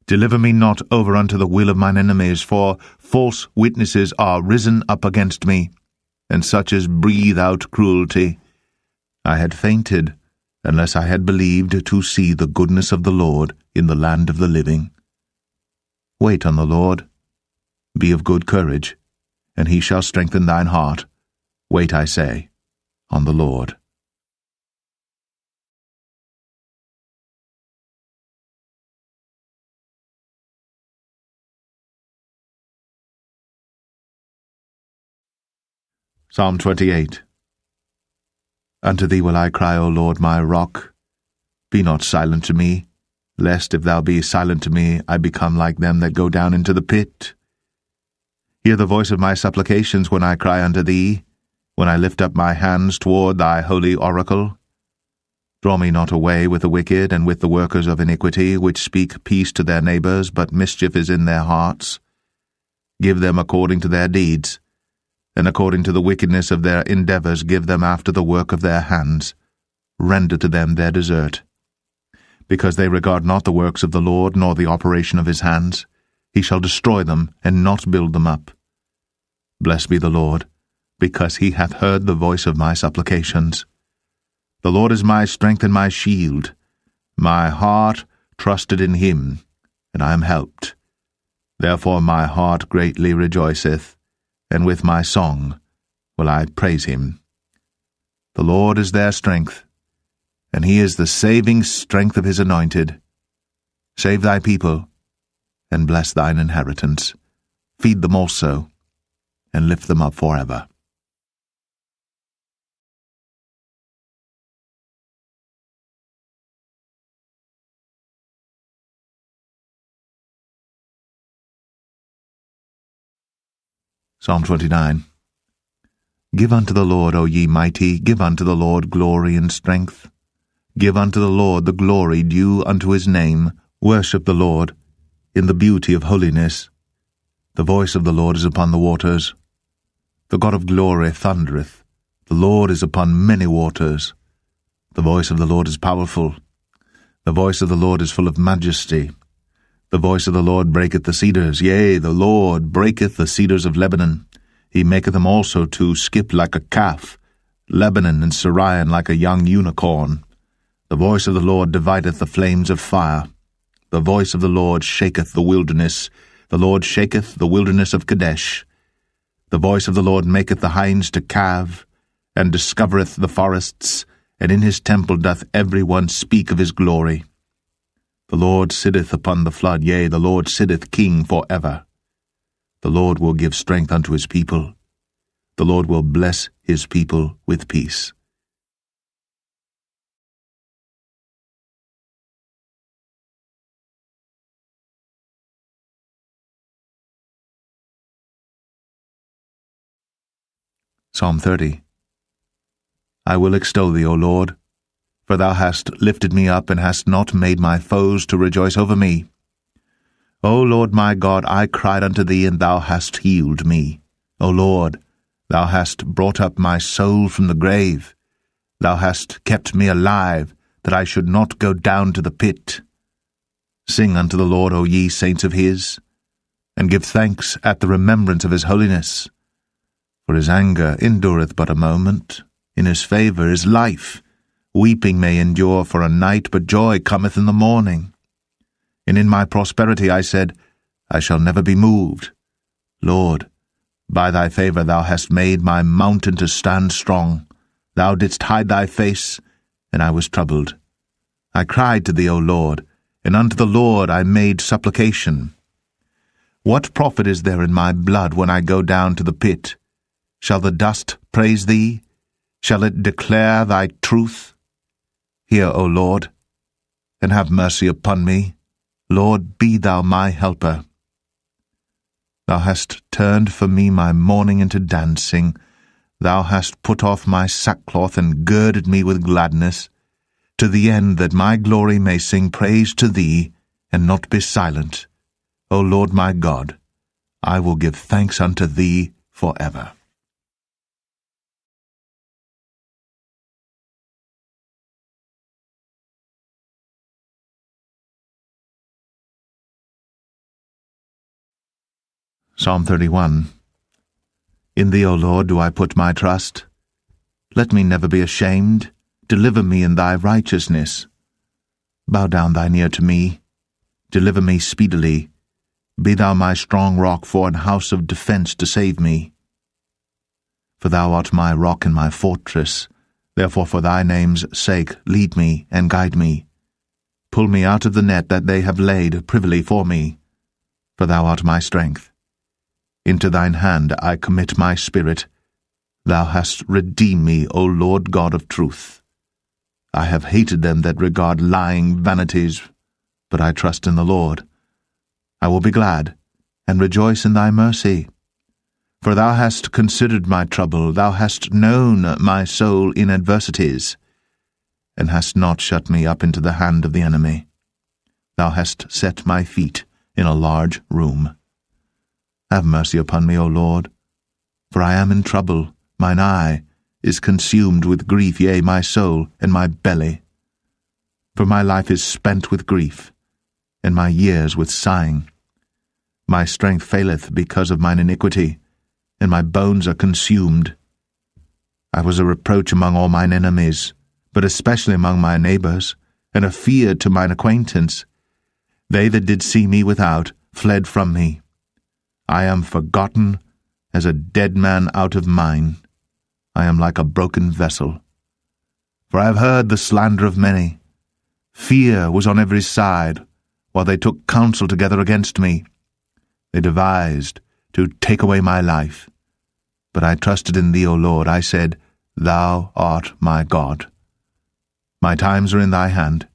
[SPEAKER 1] Deliver me not over unto the will of mine enemies, for false witnesses are risen up against me, and such as breathe out cruelty. I had fainted, unless I had believed to see the goodness of the Lord in the land of the living. Wait on the Lord. Be of good courage, and he shall strengthen thine heart. Wait, I say, on the Lord. Psalm 28. Unto thee will I cry, O Lord, my rock. Be not silent to me, lest if thou be silent to me, I become like them that go down into the pit. Hear the voice of my supplications when I cry unto thee, when I lift up my hands toward thy holy oracle. Draw me not away with the wicked and with the workers of iniquity, which speak peace to their neighbors, but mischief is in their hearts. Give them according to their deeds, and according to the wickedness of their endeavors give them after the work of their hands. Render to them their desert. Because they regard not the works of the Lord, nor the operation of his hands, he shall destroy them, and not build them up. Blessed be the Lord, because he hath heard the voice of my supplications. The Lord is my strength and my shield. My heart trusted in him, and I am helped. Therefore my heart greatly rejoiceth, and with my song will I praise him. The Lord is their strength, and he is the saving strength of his anointed. Save thy people, and bless thine inheritance. Feed them also, and lift them up forever. Psalm 29. Give unto the Lord, O ye mighty, give unto the Lord glory and strength. Give unto the Lord the glory due unto his name. Worship the Lord in the beauty of holiness. The voice of the Lord is upon the waters. The God of glory thundereth. The Lord is upon many waters. The voice of the Lord is powerful. The voice of the Lord is full of majesty. The voice of the Lord breaketh the cedars. Yea, the Lord breaketh the cedars of Lebanon. He maketh them also to skip like a calf, Lebanon and Sirion like a young unicorn. The voice of the Lord divideth the flames of fire. The voice of the Lord shaketh the wilderness. The Lord shaketh the wilderness of Kadesh. The voice of the Lord maketh the hinds to calve, and discovereth the forests, and in his temple doth every one speak of his glory. The Lord sitteth upon the flood, yea, the Lord sitteth king for ever. The Lord will give strength unto his people. The Lord will bless his people with peace. Psalm 30. I will extol thee, O Lord, for thou hast lifted me up, and hast not made my foes to rejoice over me. O Lord my God, I cried unto thee, and thou hast healed me. O Lord, thou hast brought up my soul from the grave. Thou hast kept me alive, that I should not go down to the pit. Sing unto the Lord, O ye saints of his, and give thanks at the remembrance of his holiness. For his anger endureth but a moment, in his favour is life. Weeping may endure for a night, but joy cometh in the morning. And in my prosperity I said, I shall never be moved. Lord, by thy favour thou hast made my mountain to stand strong. Thou didst hide thy face, and I was troubled. I cried to thee, O Lord, and unto the Lord I made supplication. What profit is there in my blood when I go down to the pit? Shall the dust praise thee? Shall it declare thy truth? Hear, O Lord, and have mercy upon me. Lord, be thou my helper. Thou hast turned for me my mourning into dancing. Thou hast put off my sackcloth and girded me with gladness, to the end that my glory may sing praise to thee, and not be silent. O Lord my God, I will give thanks unto thee forever. Psalm 31. In thee, O Lord, do I put my trust. Let me never be ashamed. Deliver me in thy righteousness. Bow down thine ear to me. Deliver me speedily. Be thou my strong rock for an house of defence to save me. For thou art my rock and my fortress. Therefore for thy name's sake lead me and guide me. Pull me out of the net that they have laid privily for me. For thou art my strength. Into thine hand I commit my spirit. Thou hast redeemed me, O Lord God of truth. I have hated them that regard lying vanities, but I trust in the Lord. I will be glad, and rejoice in thy mercy. For thou hast considered my trouble, thou hast known my soul in adversities, and hast not shut me up into the hand of the enemy. Thou hast set my feet in a large room. Have mercy upon me, O Lord, for I am in trouble. Mine eye is consumed with grief, yea, my soul and my belly. For my life is spent with grief, and my years with sighing. My strength faileth because of mine iniquity, and my bones are consumed. I was a reproach among all mine enemies, but especially among my neighbours, and a fear to mine acquaintance. They that did see me without fled from me. I am forgotten as a dead man out of mind. I am like a broken vessel. For I have heard the slander of many. Fear was on every side, while they took counsel together against me. They devised to take away my life. But I trusted in thee, O Lord. I said, Thou art my God. My times are in thy hand.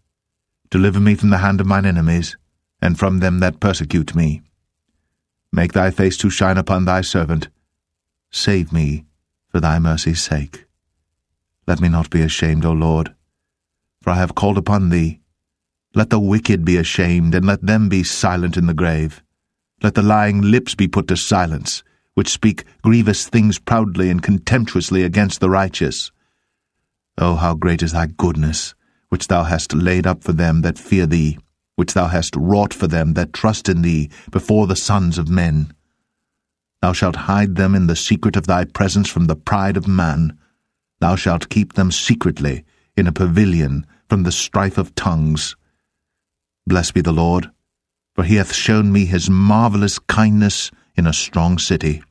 [SPEAKER 1] Deliver me from the hand of mine enemies, and from them that persecute me. Make thy face to shine upon thy servant. Save me for thy mercy's sake. Let me not be ashamed, O Lord, for I have called upon thee. Let the wicked be ashamed, and let them be silent in the grave. Let the lying lips be put to silence, which speak grievous things proudly and contemptuously against the righteous. O how great is thy goodness, which thou hast laid up for them that fear thee, which thou hast wrought for them that trust in thee before the sons of men. Thou shalt hide them in the secret of thy presence from the pride of man. Thou shalt keep them secretly in a pavilion from the strife of tongues. Blessed be the Lord, for he hath shown me his marvelous kindness in a strong city.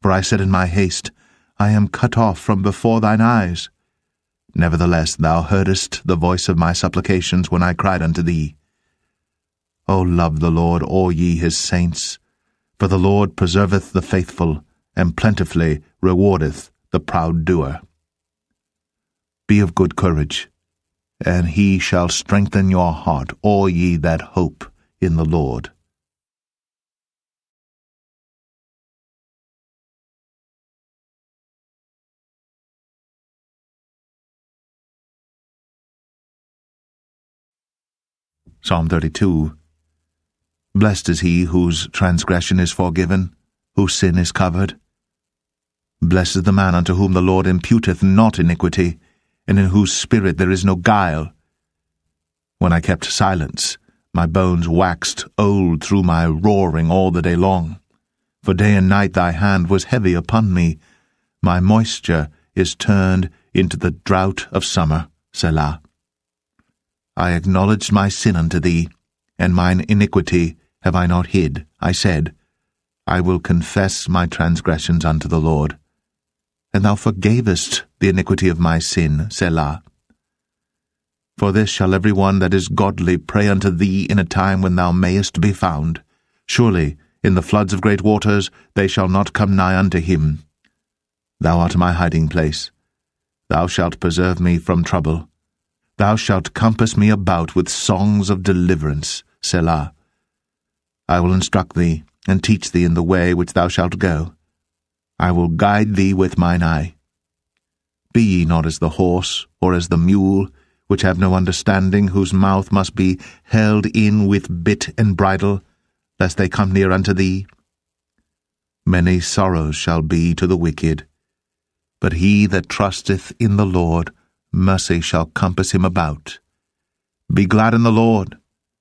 [SPEAKER 1] For I said in my haste, I am cut off from before thine eyes. Nevertheless thou heardest the voice of my supplications when I cried unto thee. O love the Lord, all ye his saints, for the Lord preserveth the faithful, and plentifully rewardeth the proud doer. Be of good courage, and he shall strengthen your heart, all ye that hope in the Lord. Psalm 32. Blessed is he whose transgression is forgiven, whose sin is covered. Blessed is the man unto whom the Lord imputeth not iniquity, and in whose spirit there is no guile. When I kept silence, my bones waxed old through my roaring all the day long. For day and night thy hand was heavy upon me. My moisture is turned into the drought of summer. Selah. I acknowledged my sin unto thee, and mine iniquity have I not hid. I said, I will confess my transgressions unto the Lord. And thou forgavest the iniquity of my sin. Selah. For this shall every one that is godly pray unto thee in a time when thou mayest be found. Surely in the floods of great waters they shall not come nigh unto him. Thou art my hiding place. Thou shalt preserve me from trouble. Thou shalt compass me about with songs of deliverance. Selah. I will instruct thee, and teach thee in the way which thou shalt go. I will guide thee with mine eye. Be ye not as the horse, or as the mule, which have no understanding, whose mouth must be held in with bit and bridle, lest they come near unto thee. Many sorrows shall be to the wicked, but he that trusteth in the Lord, mercy shall compass him about. Be glad in the Lord,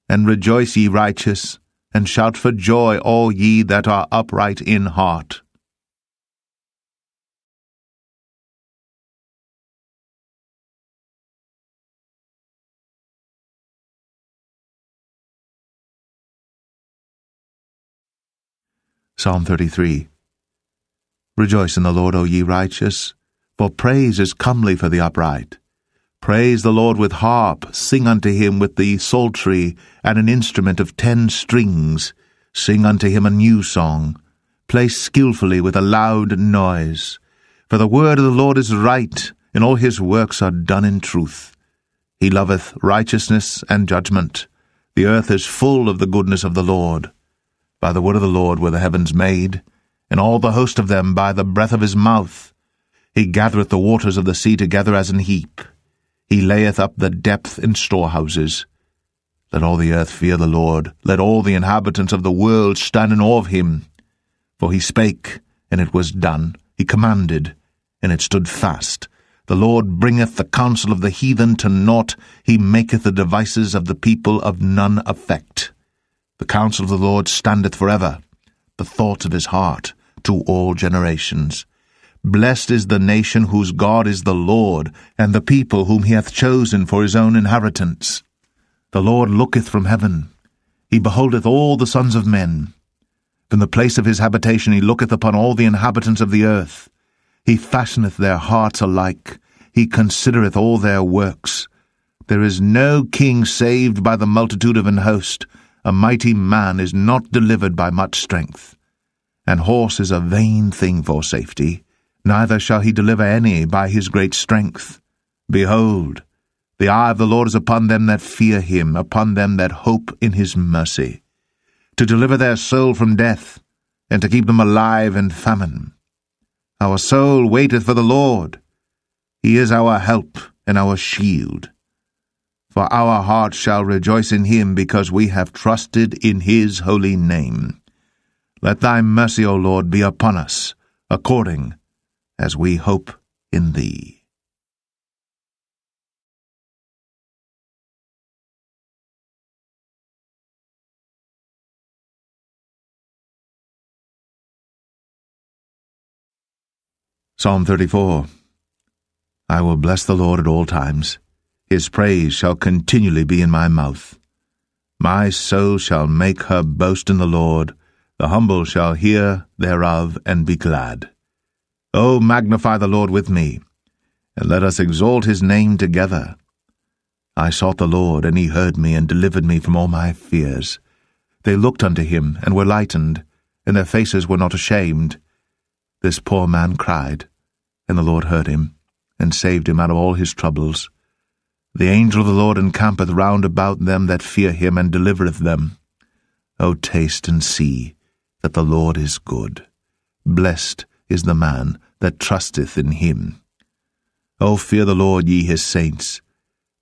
[SPEAKER 1] and rejoice, ye righteous, and shout for joy, all ye that are upright in heart. Psalm 33. Rejoice in the Lord, O ye righteous, for praise is comely for the upright. Praise the Lord with harp, sing unto him with the psaltery, and an instrument of 10 strings. Sing unto him a new song. Play skillfully with a loud noise. For the word of the Lord is right, and all his works are done in truth. He loveth righteousness and judgment. The earth is full of the goodness of the Lord. By the word of the Lord were the heavens made, and all the host of them by the breath of his mouth. He gathereth the waters of the sea together as an heap. He layeth up the depth in storehouses. Let all the earth fear the Lord. Let all the inhabitants of the world stand in awe of him. For he spake, and it was done. He commanded, and it stood fast. The Lord bringeth the counsel of the heathen to naught. He maketh the devices of the people of none effect. The counsel of the Lord standeth forever, the thoughts of his heart to all generations. Blessed is the nation whose God is the Lord, and the people whom he hath chosen for his own inheritance. The Lord looketh from heaven. He beholdeth all the sons of men. From the place of his habitation he looketh upon all the inhabitants of the earth. He fashioneth their hearts alike. He considereth all their works. There is no king saved by the multitude of an host. A mighty man is not delivered by much strength. and horse is a vain thing for safety, neither shall he deliver any by his great strength. Behold, the eye of the Lord is upon them that fear him, upon them that hope in his mercy, to deliver their soul from death, and to keep them alive in famine. Our soul waiteth for the Lord. He is our help and our shield. For our heart shall rejoice in him, because we have trusted in his holy name. Let thy mercy, O Lord, be upon us, according as we hope in thee. Psalm 34. I will bless the Lord at all times. His praise shall continually be in my mouth. My soul shall make her boast in the Lord. The humble shall hear thereof and be glad. O magnify the Lord with me, and let us exalt his name together. I sought the Lord, and he heard me, and delivered me from all my fears. They looked unto him, and were lightened, and their faces were not ashamed. This poor man cried, and the Lord heard him, and saved him out of all his troubles. The angel of the Lord encampeth round about them that fear him, and delivereth them. O taste and see that the Lord is good. Blessed is the man that trusteth in him. O fear the Lord, ye his saints,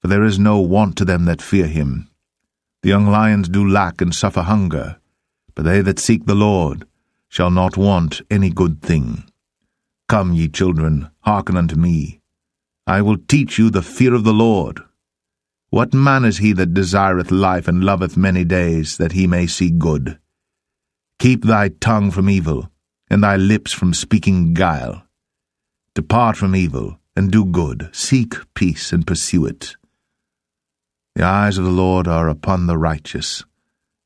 [SPEAKER 1] for there is no want to them that fear him. The young lions do lack and suffer hunger, but they that seek the Lord shall not want any good thing. Come, ye children, hearken unto me. I will teach you the fear of the Lord. What man is he that desireth life, and loveth many days, that he may see good? Keep thy tongue from evil, and thy lips from speaking guile. Depart from evil, and do good. Seek peace, and pursue it. The eyes of the Lord are upon the righteous,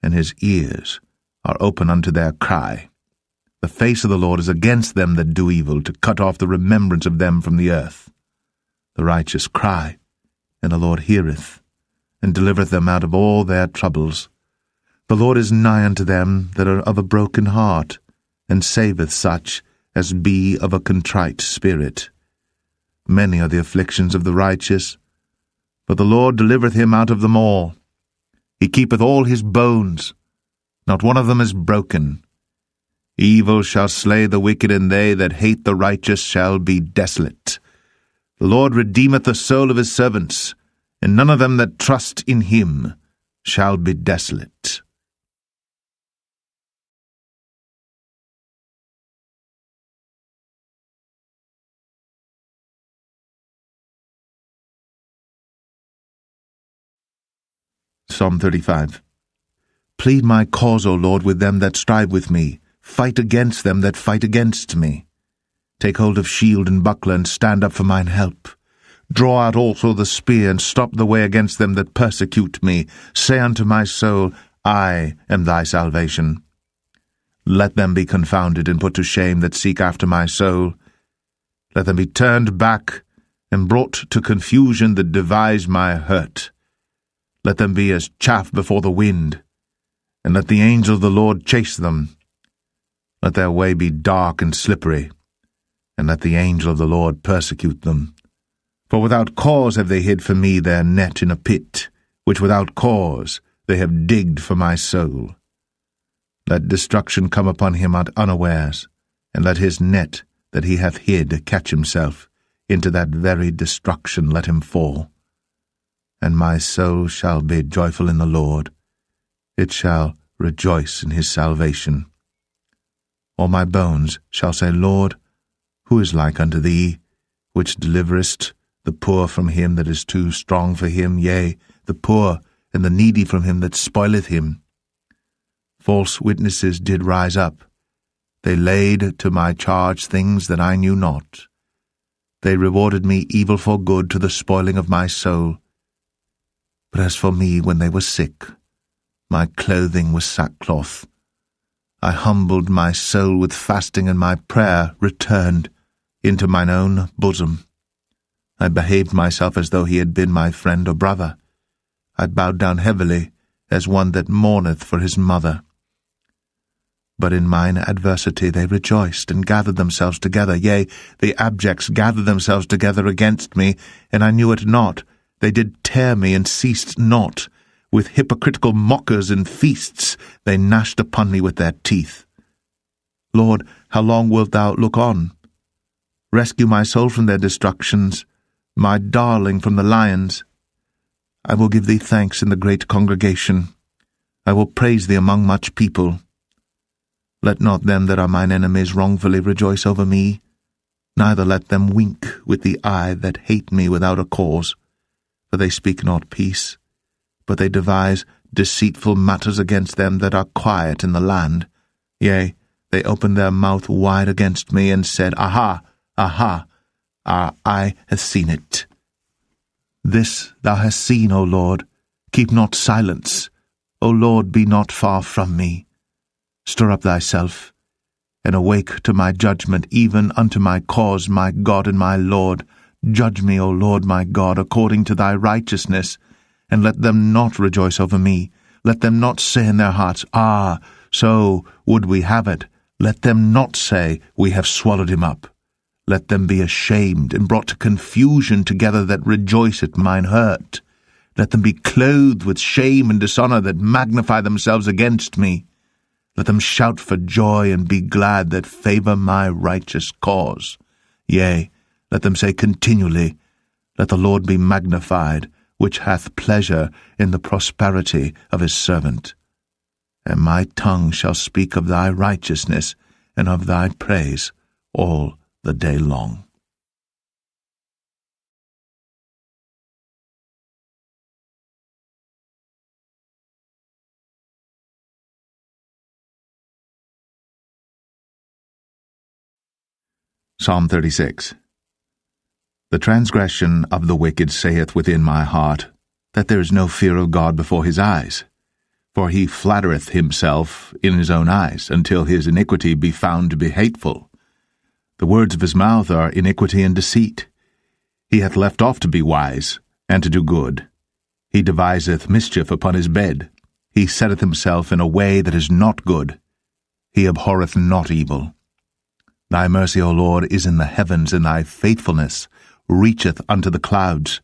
[SPEAKER 1] and his ears are open unto their cry. The face of the Lord is against them that do evil, to cut off the remembrance of them from the earth. The righteous cry, and the Lord heareth, and delivereth them out of all their troubles. The Lord is nigh unto them that are of a broken heart, and saveth such as be of a contrite spirit. Many are the afflictions of the righteous, but the Lord delivereth him out of them all. He keepeth all his bones, not one of them is broken. Evil shall slay the wicked, and they that hate the righteous shall be desolate. The Lord redeemeth the soul of his servants, and none of them that trust in him shall be desolate. Psalm 35. Plead my cause, O Lord, with them that strive with me. Fight against them that fight against me. Take hold of shield and buckler, and stand up for mine help. Draw out also the spear, and stop the way against them that persecute me. Say unto my soul, I am thy salvation. Let them be confounded and put to shame that seek after my soul. Let them be turned back and brought to confusion that devise my hurt. Let them be as chaff before the wind, and let the angel of the Lord chase them. Let their way be dark and slippery, and let the angel of the Lord persecute them. For without cause have they hid for me their net in a pit, which without cause they have digged for my soul. Let destruction come upon him at unawares, and let his net that he hath hid catch himself. Into that very destruction let him fall. And my soul shall be joyful in the Lord. It shall rejoice in his salvation. All my bones shall say, Lord, who is like unto thee, which deliverest the poor from him that is too strong for him, yea, the poor and the needy from him that spoileth him? False witnesses did rise up. They laid to my charge things that I knew not. They rewarded me evil for good, to the spoiling of my soul. But as for me, when they were sick, my clothing was sackcloth. I humbled my soul with fasting, and my prayer returned into mine own bosom. I behaved myself as though he had been my friend or brother. I bowed down heavily, as one that mourneth for his mother. But in mine adversity they rejoiced, and gathered themselves together. Yea, the abjects gathered themselves together against me, and I knew it not. They did tear me, and ceased not. With hypocritical mockers and feasts they gnashed upon me with their teeth. Lord, how long wilt thou look on? Rescue my soul from their destructions, my darling from the lions. I will give thee thanks in the great congregation. I will praise thee among much people. Let not them that are mine enemies wrongfully rejoice over me, neither let them wink with the eye that hate me without a cause. For they speak not peace, but they devise deceitful matters against them that are quiet in the land. Yea, they opened their mouth wide against me, and said, Aha, aha, our eye hath seen it. This thou hast seen, O Lord, keep not silence. O Lord, be not far from me. Stir up thyself, and awake to my judgment, even unto my cause, my God and my Lord. Judge me, O Lord my God, according to thy righteousness, and let them not rejoice over me. Let them not say in their hearts, Ah, so would we have it. Let them not say, We have swallowed him up. Let them be ashamed and brought to confusion together that rejoice at mine hurt. Let them be clothed with shame and dishonor that magnify themselves against me. Let them shout for joy and be glad that favor my righteous cause. Yea, let them say continually, Let the Lord be magnified, which hath pleasure in the prosperity of his servant. And my tongue shall speak of thy righteousness and of thy praise all the day long. Psalm 36. The transgression of the wicked saith within my heart, that there is no fear of God before his eyes. For he flattereth himself in his own eyes, until his iniquity be found to be hateful. The words of his mouth are iniquity and deceit. He hath left off to be wise, and to do good. He deviseth mischief upon his bed. He setteth himself in a way that is not good. He abhorreth not evil. Thy mercy, O Lord, is in the heavens, and thy faithfulness reacheth unto the clouds.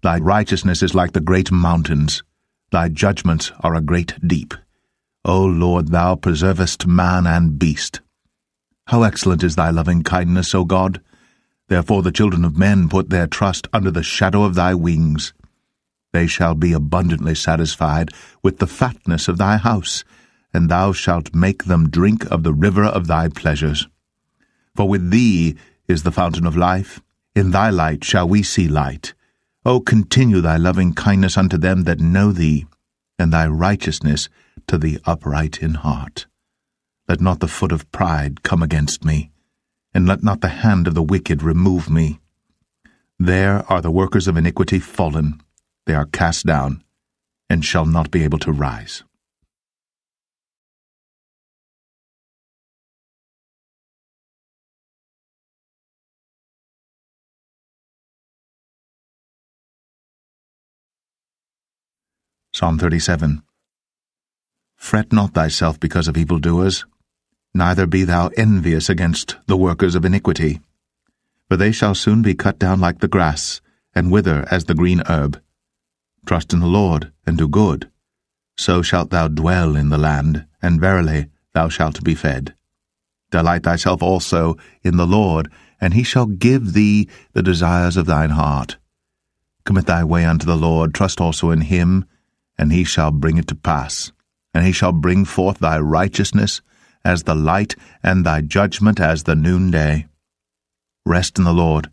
[SPEAKER 1] Thy righteousness is like the great mountains. Thy judgments are a great deep. O Lord, thou preservest man and beast. How excellent is thy loving kindness, O God! Therefore the children of men put their trust under the shadow of thy wings. They shall be abundantly satisfied with the fatness of thy house, and thou shalt make them drink of the river of thy pleasures. For with thee is the fountain of life. In thy light shall we see light. O continue thy loving kindness unto them that know thee, and thy righteousness to the upright in heart. Let not the foot of pride come against me, and let not the hand of the wicked remove me. There are the workers of iniquity fallen. They are cast down, and shall not be able to rise. Psalm 37. Fret not thyself because of evildoers, neither be thou envious against the workers of iniquity. For they shall soon be cut down like the grass, and wither as the green herb. Trust in the Lord, and do good. So shalt thou dwell in the land, and verily thou shalt be fed. Delight thyself also in the Lord, and he shall give thee the desires of thine heart. Commit thy way unto the Lord, trust also in him, and he shall bring it to pass. And he shall bring forth thy righteousness as the light, and thy judgment as the noonday. Rest in the Lord,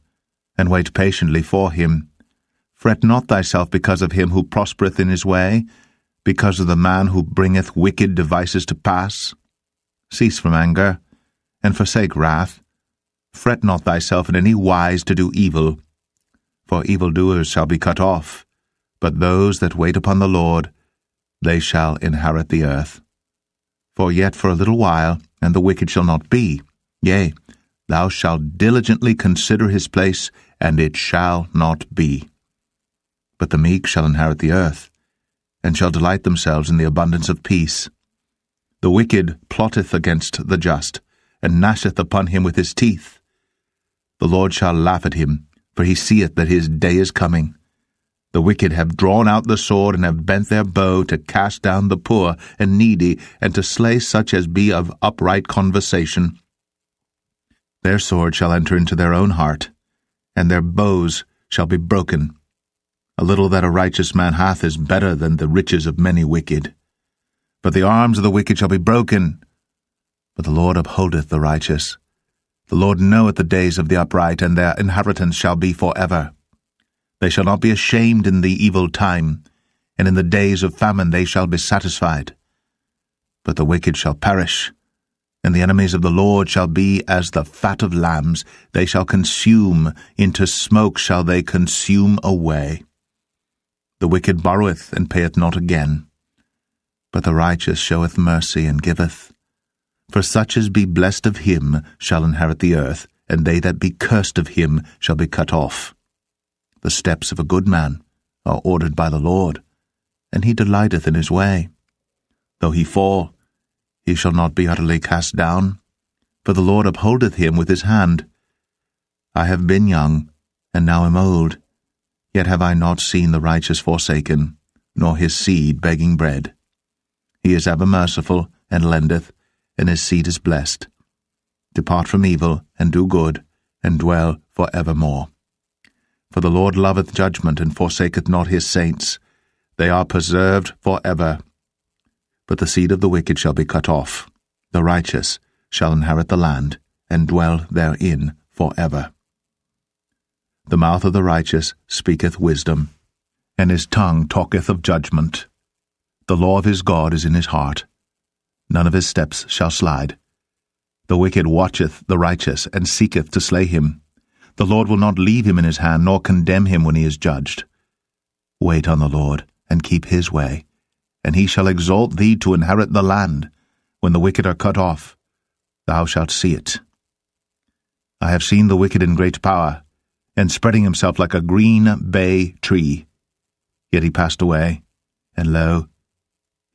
[SPEAKER 1] and wait patiently for him. Fret not thyself because of him who prospereth in his way, because of the man who bringeth wicked devices to pass. Cease from anger, and forsake wrath. Fret not thyself in any wise to do evil, for evildoers shall be cut off. But those that wait upon the Lord, they shall inherit the earth. For yet for a little while, and the wicked shall not be. Yea, thou shalt diligently consider his place, and it shall not be. But the meek shall inherit the earth, and shall delight themselves in the abundance of peace. The wicked plotteth against the just, and gnasheth upon him with his teeth. The Lord shall laugh at him, for he seeth that his day is coming. The wicked have drawn out the sword, and have bent their bow to cast down the poor and needy, and to slay such as be of upright conversation. Their sword shall enter into their own heart, and their bows shall be broken. A little that a righteous man hath is better than the riches of many wicked. But the arms of the wicked shall be broken, but the Lord upholdeth the righteous. The Lord knoweth the days of the upright, and their inheritance shall be for ever. They shall not be ashamed in the evil time, and in the days of famine they shall be satisfied. But the wicked shall perish, and the enemies of the Lord shall be as the fat of lambs. They shall consume, into smoke shall they consume away. The wicked borroweth, and payeth not again. But the righteous showeth mercy, and giveth. For such as be blessed of him shall inherit the earth, and they that be cursed of him shall be cut off. The steps of a good man are ordered by the Lord, and he delighteth in his way. Though he fall, he shall not be utterly cast down, for the Lord upholdeth him with his hand. I have been young, and now am old, yet have I not seen the righteous forsaken, nor his seed begging bread. He is ever merciful, and lendeth, and his seed is blessed. Depart from evil, and do good, and dwell for evermore. For the Lord loveth judgment, and forsaketh not his saints. They are preserved for ever. But the seed of the wicked shall be cut off. The righteous shall inherit the land, and dwell therein for ever. The mouth of the righteous speaketh wisdom, and his tongue talketh of judgment. The law of his God is in his heart. None of his steps shall slide. The wicked watcheth the righteous, and seeketh to slay him. The Lord will not leave him in his hand, nor condemn him when he is judged. Wait on the Lord, and keep his way, and he shall exalt thee to inherit the land. When the wicked are cut off, thou shalt see it. I have seen the wicked in great power, and spreading himself like a green bay tree. Yet he passed away, and lo,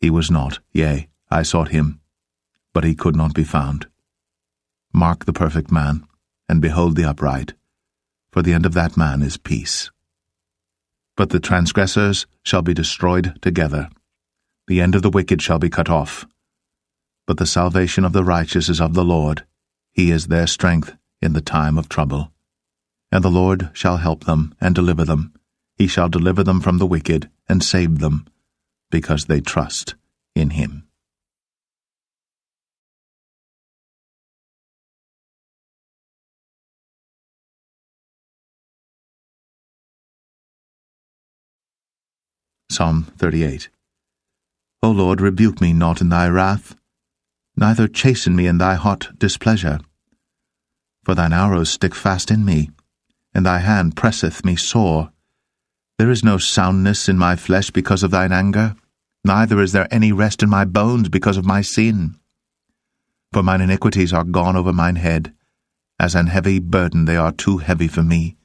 [SPEAKER 1] he was not. Yea, I sought him, but he could not be found. Mark the perfect man, and behold the upright, for the end of that man is peace. But the transgressors shall be destroyed together. The end of the wicked shall be cut off. But the salvation of the righteous is of the Lord. He is their strength in the time of trouble. And the Lord shall help them and deliver them. He shall deliver them from the wicked and save them, because they trust in him. Psalm 38. O Lord, rebuke me not in thy wrath, neither chasten me in thy hot displeasure. For thine arrows stick fast in me, and thy hand presseth me sore. There is no soundness in my flesh because of thine anger, neither is there any rest in my bones because of my sin. For mine iniquities are gone over mine head, as an heavy burden they are too heavy for me.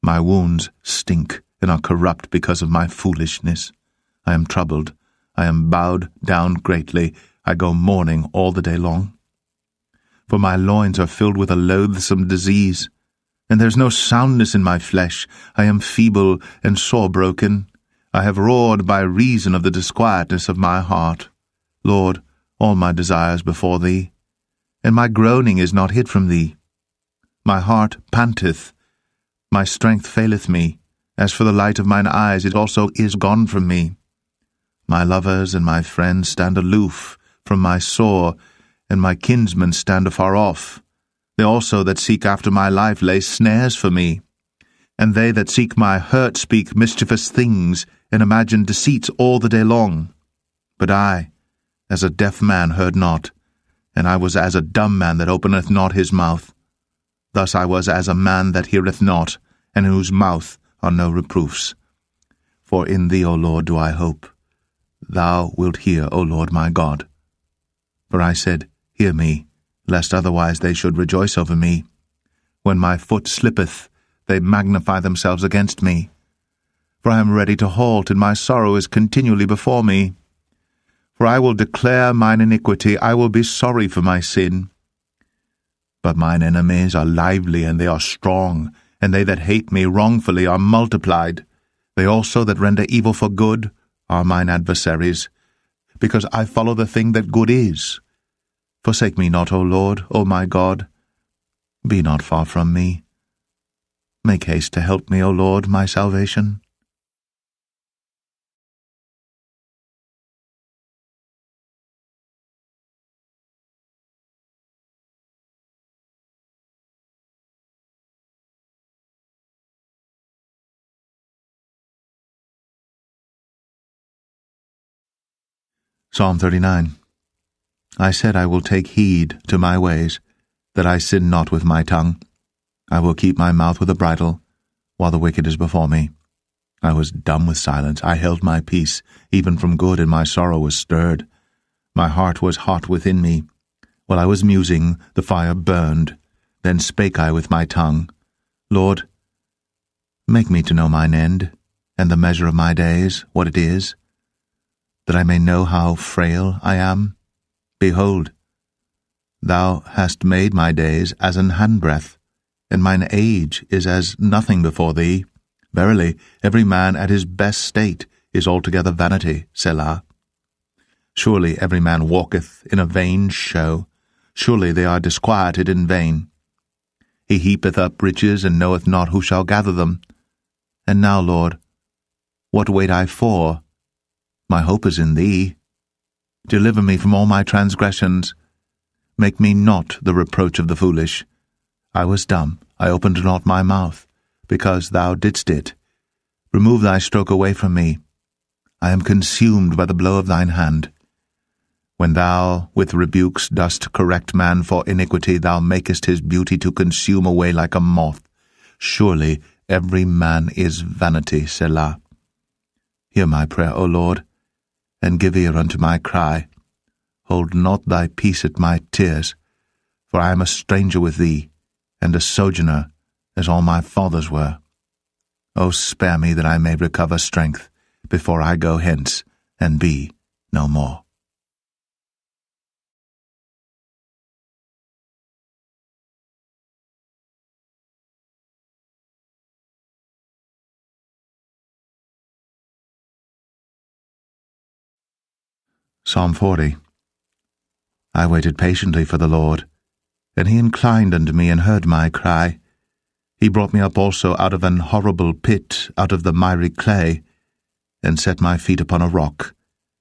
[SPEAKER 1] My wounds stink and are corrupt because of my foolishness. I am troubled, I am bowed down greatly, I go mourning all the day long. For my loins are filled with a loathsome disease, and there is no soundness in my flesh. I am feeble and sore broken. I have roared by reason of the disquietness of my heart. Lord, all my desires before thee, and my groaning is not hid from thee. My heart panteth, my strength faileth me. As for the light of mine eyes, it also is gone from me. My lovers and my friends stand aloof from my sore, and my kinsmen stand afar off. They also that seek after my life lay snares for me. And they that seek my hurt speak mischievous things, and imagine deceits all the day long. But I, as a deaf man, heard not, and I was as a dumb man that openeth not his mouth. Thus I was as a man that heareth not, and in whose mouth are no reproofs. For in thee, O Lord, do I hope. Thou wilt hear, O Lord my God. For I said, Hear me, lest otherwise they should rejoice over me. When my foot slippeth, they magnify themselves against me. For I am ready to halt, and my sorrow is continually before me. For I will declare mine iniquity, I will be sorry for my sin. But mine enemies are lively, and they are strong, and they that hate me wrongfully are multiplied. They also that render evil for good are mine adversaries, because I follow the thing that good is. Forsake me not, O Lord, O my God. Be not far from me. Make haste to help me, O Lord, my salvation. Psalm 39. I said, I will take heed to my ways, that I sin not with my tongue. I will keep my mouth with a bridle, while the wicked is before me. I was dumb with silence. I held my peace, even from good, and my sorrow was stirred. My heart was hot within me. While I was musing, the fire burned. Then spake I with my tongue, Lord, make me to know mine end, and the measure of my days, what it is, that I may know how frail I am. Behold, thou hast made my days as an handbreadth, and mine age is as nothing before thee. Verily, every man at his best state is altogether vanity, Selah. Surely every man walketh in a vain show. Surely they are disquieted in vain. He heapeth up riches, and knoweth not who shall gather them. And now, Lord, what wait I for? My hope is in thee. Deliver me from all my transgressions. Make me not the reproach of the foolish. I was dumb, I opened not my mouth, because thou didst it. Remove thy stroke away from me. I am consumed by the blow of thine hand. When thou with rebukes dost correct man for iniquity, thou makest his beauty to consume away like a moth. Surely every man is vanity, Selah. Hear my prayer, O Lord, and give ear unto my cry. Hold not thy peace at my tears, for I am a stranger with thee, and a sojourner, as all my fathers were. O spare me that I may recover strength, before I go hence, and be no more. Psalm 40. I waited patiently for the Lord, and he inclined unto me and heard my cry. He brought me up also out of an horrible pit, out of the miry clay, and set my feet upon a rock,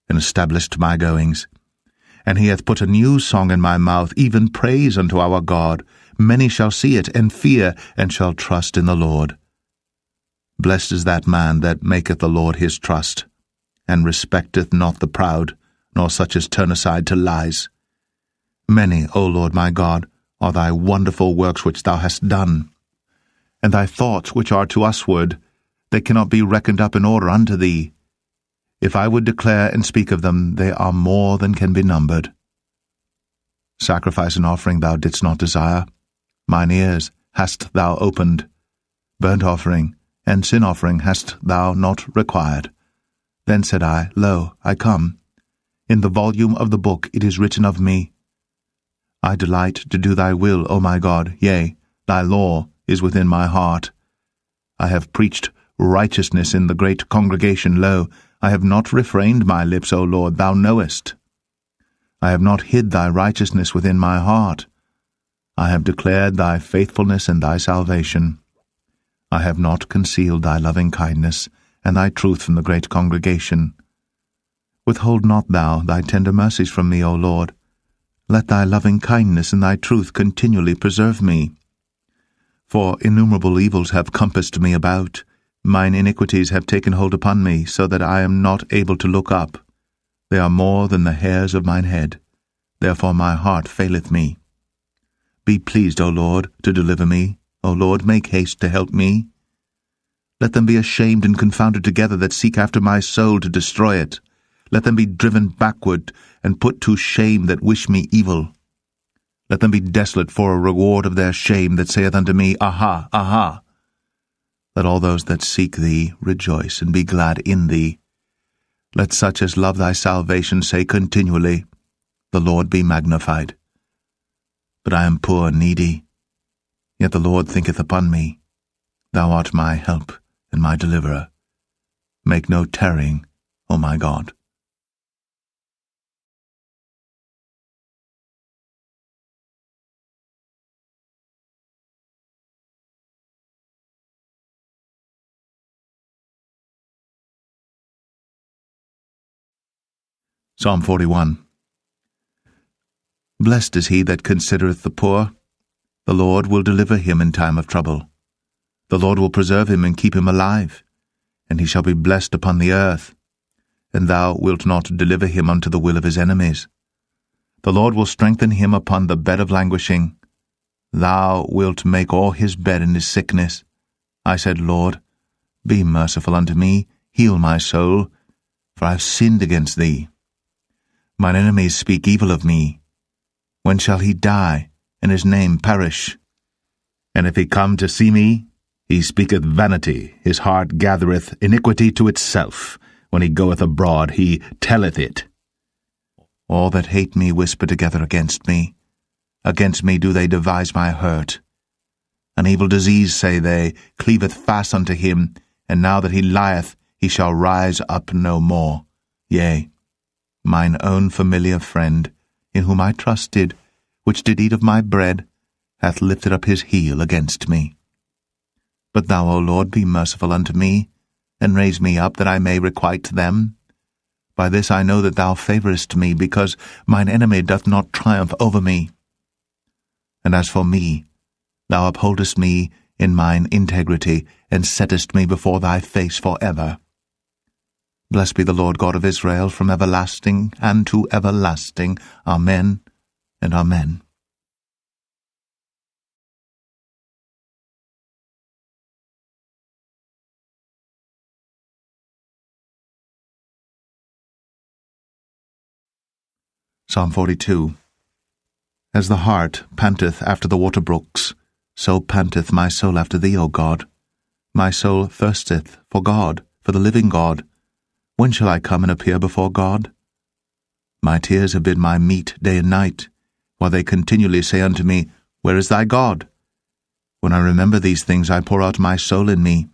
[SPEAKER 1] and established my goings. And he hath put a new song in my mouth, even praise unto our God. Many shall see it, and fear, and shall trust in the Lord. Blessed is that man that maketh the Lord his trust, and respecteth not the proud, nor such as turn aside to lies. Many, O Lord my God, are thy wonderful works which thou hast done, and thy thoughts which are to usward, they cannot be reckoned up in order unto thee. If I would declare and speak of them, they are more than can be numbered. Sacrifice and offering thou didst not desire. Mine ears hast thou opened. Burnt offering and sin offering hast thou not required. Then said I, Lo, I come. In the volume of the book it is written of me. I delight to do thy will, O my God, yea, thy law is within my heart. I have preached righteousness in the great congregation. Lo, I have not refrained my lips, O Lord, thou knowest. I have not hid thy righteousness within my heart. I have declared thy faithfulness and thy salvation. I have not concealed thy loving kindness and thy truth from the great congregation. Withhold not thou thy tender mercies from me, O Lord. Let thy loving kindness and thy truth continually preserve me. For innumerable evils have compassed me about. Mine iniquities have taken hold upon me, so that I am not able to look up. They are more than the hairs of mine head. Therefore my heart faileth me. Be pleased, O Lord, to deliver me. O Lord, make haste to help me. Let them be ashamed and confounded together that seek after my soul to destroy it. Let them be driven backward and put to shame that wish me evil. Let them be desolate for a reward of their shame that saith unto me, Aha, aha. Let all those that seek thee rejoice and be glad in thee. Let such as love thy salvation say continually, The Lord be magnified. But I am poor and needy, yet the Lord thinketh upon me. Thou art my help and my deliverer. Make no tarrying, O my God. Psalm 41. Blessed is he that considereth the poor. The Lord will deliver him in time of trouble. The Lord will preserve him and keep him alive, and he shall be blessed upon the earth. And thou wilt not deliver him unto the will of his enemies. The Lord will strengthen him upon the bed of languishing. Thou wilt make all his bed in his sickness. I said, Lord, be merciful unto me, heal my soul, for I have sinned against thee. Mine enemies speak evil of me. When shall he die, and his name perish? And if he come to see me, he speaketh vanity, his heart gathereth iniquity to itself. When he goeth abroad, he telleth it. All that hate me whisper together against me. Against me do they devise my hurt. An evil disease, say they, cleaveth fast unto him, and now that he lieth, he shall rise up no more. Yea, mine own familiar friend, in whom I trusted, which did eat of my bread, hath lifted up his heel against me. But thou, O Lord, be merciful unto me, and raise me up, that I may requite them. By this I know that thou favourest me, because mine enemy doth not triumph over me. And as for me, thou upholdest me in mine integrity, and settest me before thy face for ever. Blessed be the Lord God of Israel, from everlasting and to everlasting. Amen and amen. Psalm 42. As the hart panteth after the water brooks, so panteth my soul after thee, O God. My soul thirsteth for God, for the living God. When shall I come and appear before God? My tears have been my meat day and night, while they continually say unto me, Where is thy God? When I remember these things, I pour out my soul in me.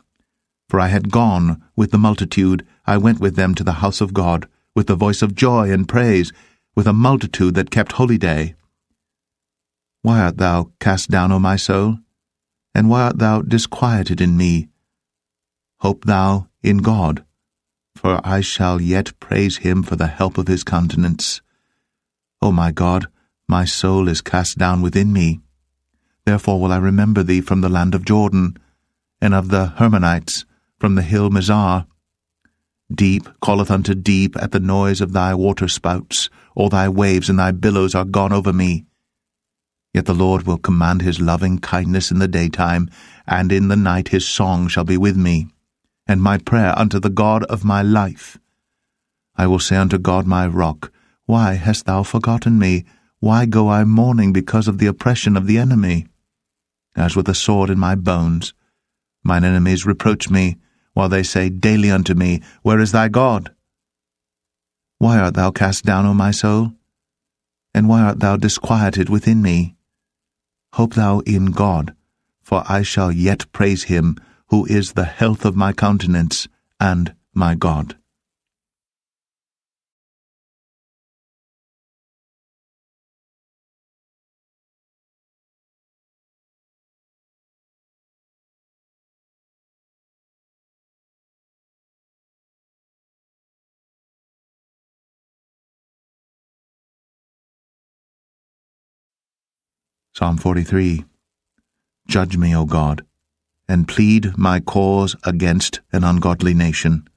[SPEAKER 1] For I had gone with the multitude, I went with them to the house of God, with the voice of joy and praise, with a multitude that kept holy day. Why art thou cast down, O my soul? And why art thou disquieted in me? Hope thou in God, for I shall yet praise him for the help of his countenance. O my God, my soul is cast down within me. Therefore will I remember thee from the land of Jordan, and of the Hermonites, from the hill Mizar. Deep calleth unto deep at the noise of thy waterspouts. All thy waves and thy billows are gone over me. Yet the Lord will command his loving kindness in the daytime, and in the night his song shall be with me, and my prayer unto the God of my life. I will say unto God my rock, Why hast thou forgotten me? Why go I mourning because of the oppression of the enemy? As with a sword in my bones, mine enemies reproach me, while they say daily unto me, Where is thy God? Why art thou cast down, O my soul? And why art thou disquieted within me? Hope thou in God, for I shall yet praise him, who is the health of my countenance and my God. Psalm 43. Judge me, O God, and plead my cause against an ungodly nation.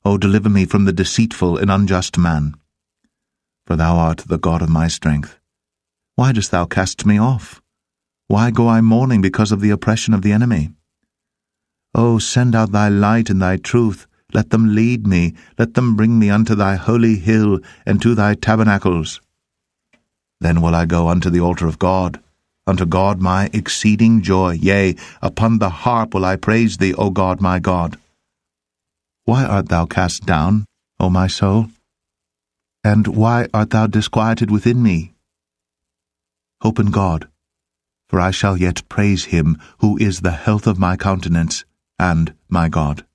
[SPEAKER 1] O deliver me from the deceitful and unjust man. For thou art the God of my strength. Why dost thou cast me off? Why go I mourning because of the oppression of the enemy? O send out thy light and thy truth. Let them lead me. Let them bring me unto thy holy hill and to thy tabernacles. Then will I go unto the altar of God, unto God my exceeding joy. Yea, upon the harp will I praise thee, O God my God. Why art thou cast down, O my soul? And why art thou disquieted within me? Hope in God, for I shall yet praise him, who is the health of my countenance and my God.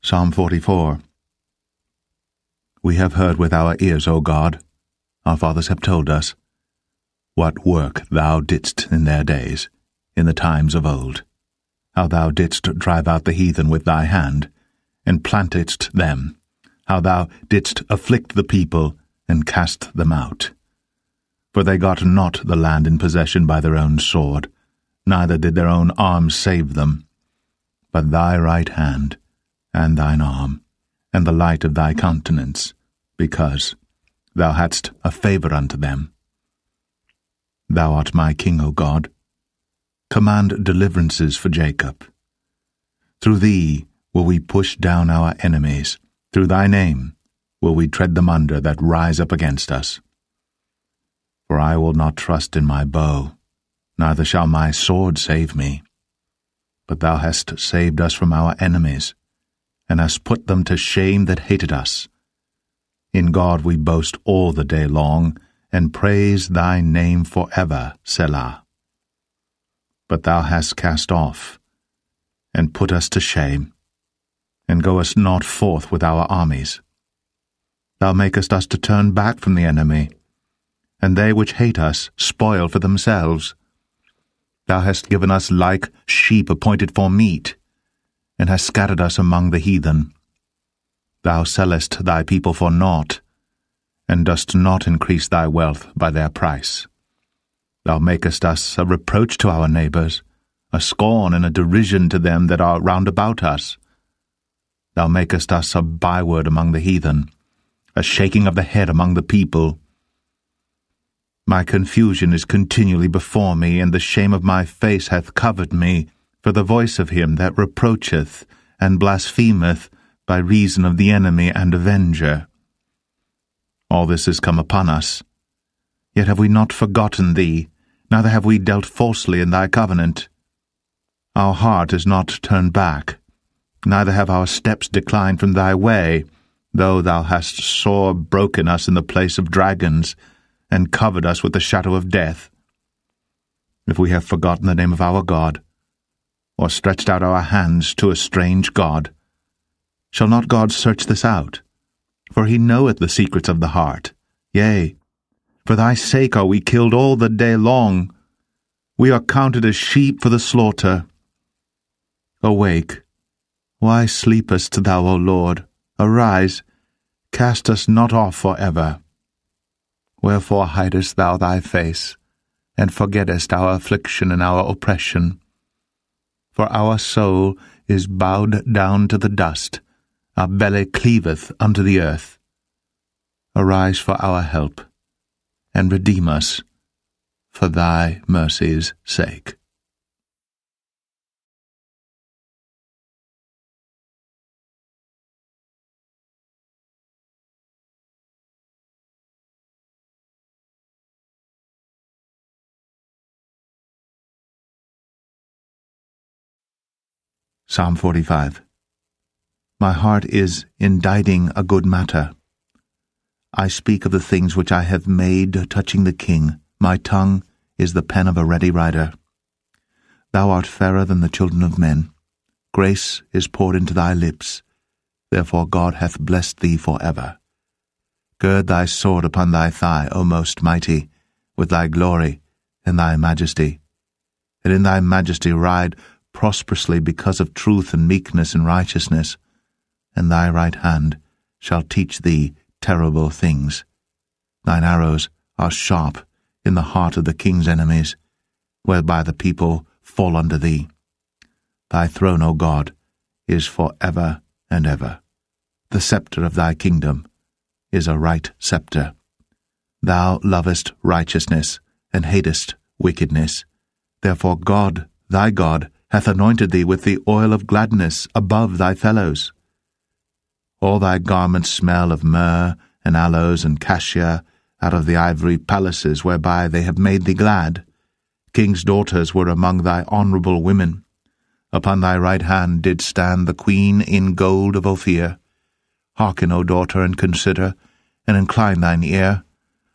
[SPEAKER 1] Psalm 44. We have heard with our ears, O God, our fathers have told us, what work thou didst in their days, in the times of old, how thou didst drive out the heathen with thy hand, and plantedst them, how thou didst afflict the people, and cast them out. For they got not the land in possession by their own sword, neither did their own arm save them, but thy right hand, and thine arm, and the light of thy countenance, because thou hadst a favour unto them. Thou art my King, O God. Command deliverances for Jacob. Through thee will we push down our enemies. Through thy name will we tread them under that rise up against us. For I will not trust in my bow, neither shall my sword save me. But thou hast saved us from our enemies, and hast put them to shame that hated us. In God we boast all the day long, and praise thy name for ever, Selah. But thou hast cast off, and put us to shame, and goest not forth with our armies. Thou makest us to turn back from the enemy, and they which hate us spoil for themselves. Thou hast given us like sheep appointed for meat, and hast scattered us among the heathen. Thou sellest thy people for naught, and dost not increase thy wealth by their price. Thou makest us a reproach to our neighbours, a scorn and a derision to them that are round about us. Thou makest us a byword among the heathen, a shaking of the head among the people. My confusion is continually before me, and the shame of my face hath covered me, for the voice of him that reproacheth and blasphemeth by reason of the enemy and avenger. All this is come upon us. Yet have we not forgotten thee, neither have we dealt falsely in thy covenant. Our heart is not turned back, neither have our steps declined from thy way, though thou hast sore broken us in the place of dragons, and covered us with the shadow of death. If we have forgotten the name of our God, or stretched out our hands to a strange God, shall not God search this out? For he knoweth the secrets of the heart. Yea, for thy sake are we killed all the day long. We are counted as sheep for the slaughter. Awake, why sleepest thou, O Lord? Arise, cast us not off for ever. Wherefore hidest thou thy face, and forgettest our affliction and our oppression? For our soul is bowed down to the dust, our belly cleaveth unto the earth. Arise for our help, and redeem us for thy mercy's sake. Psalm 45. My heart is inditing a good matter. I speak of the things which I have made touching the King. My tongue is the pen of a ready writer. Thou art fairer than the children of men. Grace is poured into thy lips. Therefore God hath blessed thee for ever. Gird thy sword upon thy thigh, O most mighty, with thy glory and thy majesty. And in thy majesty ride prosperously because of truth and meekness and righteousness. And thy right hand shall teach thee terrible things. Thine arrows are sharp in the heart of the king's enemies, whereby the people fall under thee. Thy throne, O God, is for ever and ever. The sceptre of thy kingdom is a right sceptre. Thou lovest righteousness, and hatest wickedness. Therefore God, thy God, hath anointed thee with the oil of gladness above thy fellows. All thy garments smell of myrrh, and aloes, and cassia, out of the ivory palaces whereby they have made thee glad. Kings' daughters were among thy honourable women. Upon thy right hand did stand the queen in gold of Ophir. Hearken, O daughter, and consider, and incline thine ear.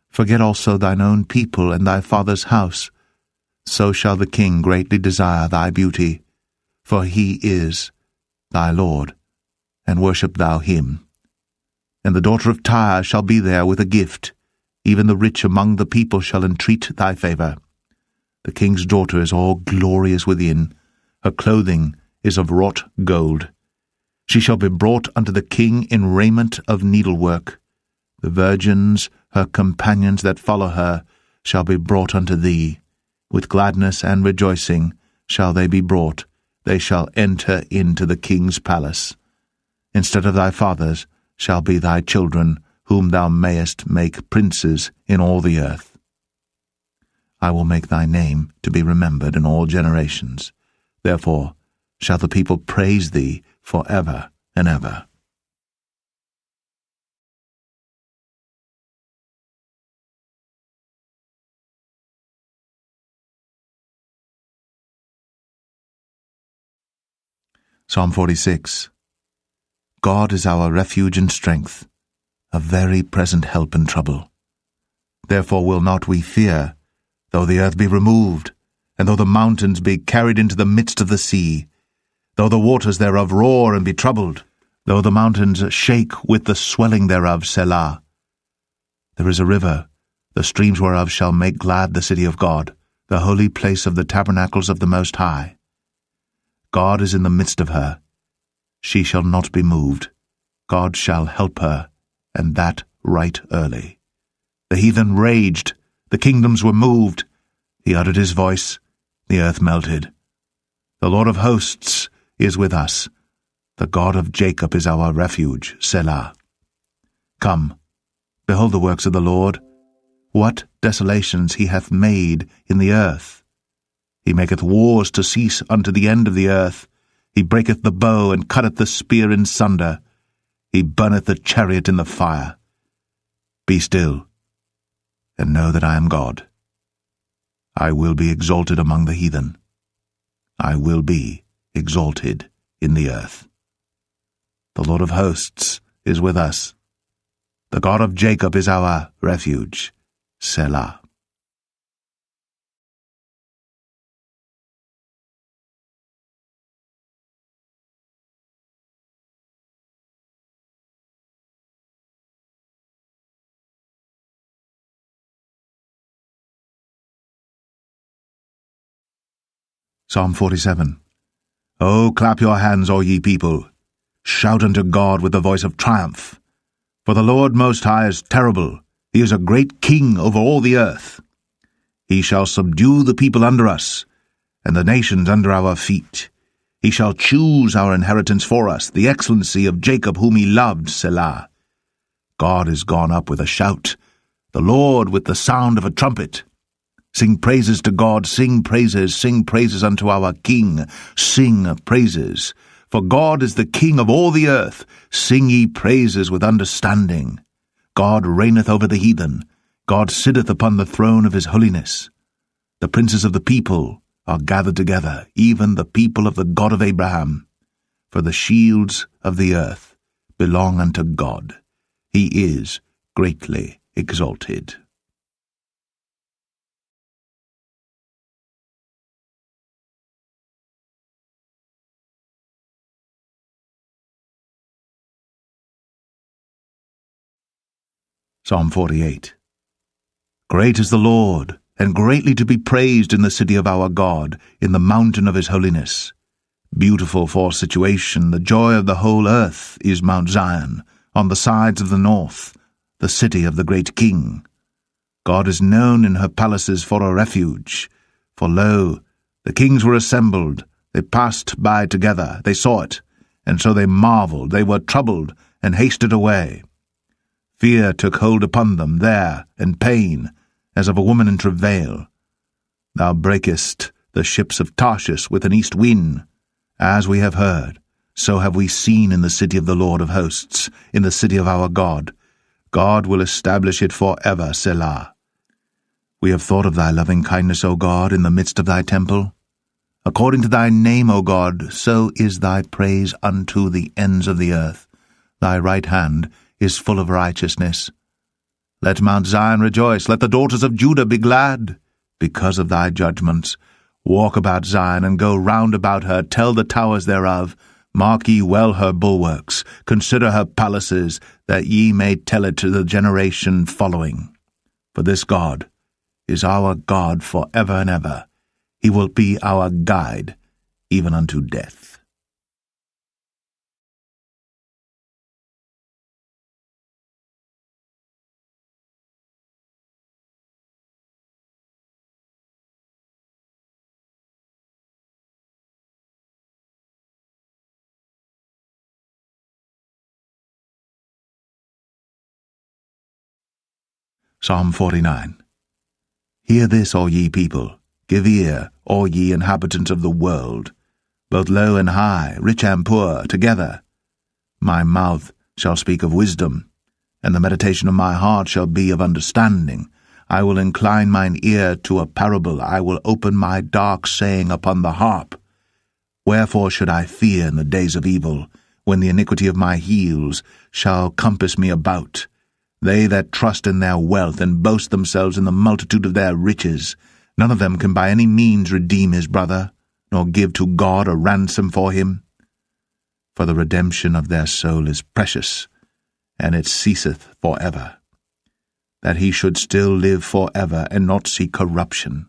[SPEAKER 1] Forget also thine own people and thy father's house. So shall the king greatly desire thy beauty, for he is thy Lord, and worship thou him. And the daughter of Tyre shall be there with a gift, even the rich among the people shall entreat thy favour. The king's daughter is all glorious within, her clothing is of wrought gold. She shall be brought unto the king in raiment of needlework. The virgins, her companions that follow her, shall be brought unto thee. With gladness and rejoicing shall they be brought. They shall enter into the king's palace. Instead of thy fathers shall be thy children, whom thou mayest make princes in all the earth. I will make thy name to be remembered in all generations. Therefore shall the people praise thee for ever and ever. Psalm 46. God is our refuge and strength, a very present help in trouble. Therefore will not we fear, though the earth be removed, and though the mountains be carried into the midst of the sea, though the waters thereof roar and be troubled, though the mountains shake with the swelling thereof, Selah. There is a river, the streams whereof shall make glad the city of God, the holy place of the tabernacles of the Most High. God is in the midst of her. She shall not be moved. God shall help her, and that right early. The heathen raged, the kingdoms were moved. He uttered his voice, the earth melted. The Lord of hosts is with us. The God of Jacob is our refuge, Selah. Come, behold the works of the Lord. What desolations he hath made in the earth! He maketh wars to cease unto the end of the earth. He breaketh the bow, and cutteth the spear in sunder. He burneth the chariot in the fire. Be still, and know that I am God. I will be exalted among the heathen. I will be exalted in the earth. The Lord of hosts is with us. The God of Jacob is our refuge, Selah. Psalm 47. O clap your hands, all ye people. Shout unto God with the voice of triumph. For the Lord Most High is terrible. He is a great king over all the earth. He shall subdue the people under us, and the nations under our feet. He shall choose our inheritance for us, the excellency of Jacob whom he loved, Selah. God is gone up with a shout, the Lord with the sound of a trumpet. Sing praises to God, sing praises unto our King, sing praises. For God is the King of all the earth, sing ye praises with understanding. God reigneth over the heathen, God sitteth upon the throne of his holiness. The princes of the people are gathered together, even the people of the God of Abraham. For the shields of the earth belong unto God. He is greatly exalted. Psalm 48. Great is the Lord, and greatly to be praised in the city of our God, in the mountain of his holiness. Beautiful for situation, the joy of the whole earth is Mount Zion, on the sides of the north, the city of the great King. God is known in her palaces for a refuge. For lo, the kings were assembled, they passed by together, they saw it, and so they marveled, they were troubled, and hasted away. Fear took hold upon them there, and pain, as of a woman in travail. Thou breakest the ships of Tarshish with an east wind. As we have heard, so have we seen in the city of the Lord of hosts, in the city of our God. God will establish it forever, Selah. We have thought of thy loving kindness, O God, in the midst of thy temple. According to thy name, O God, so is thy praise unto the ends of the earth. Thy right hand is full of righteousness. Let Mount Zion rejoice, let the daughters of Judah be glad, because of thy judgments. Walk about Zion, and go round about her, tell the towers thereof. Mark ye well her bulwarks, consider her palaces, that ye may tell it to the generation following. For this God is our God for ever and ever. He will be our guide, even unto death. Psalm 49. Hear this, all ye people, give ear, all ye inhabitants of the world, both low and high, rich and poor, together. My mouth shall speak of wisdom, and the meditation of my heart shall be of understanding. I will incline mine ear to a parable, I will open my dark saying upon the harp. Wherefore should I fear in the days of evil, when the iniquity of my heels shall compass me about? They that trust in their wealth and boast themselves in the multitude of their riches, none of them can by any means redeem his brother, nor give to God a ransom for him. For the redemption of their soul is precious, and it ceaseth for ever. That he should still live for ever, and not see corruption.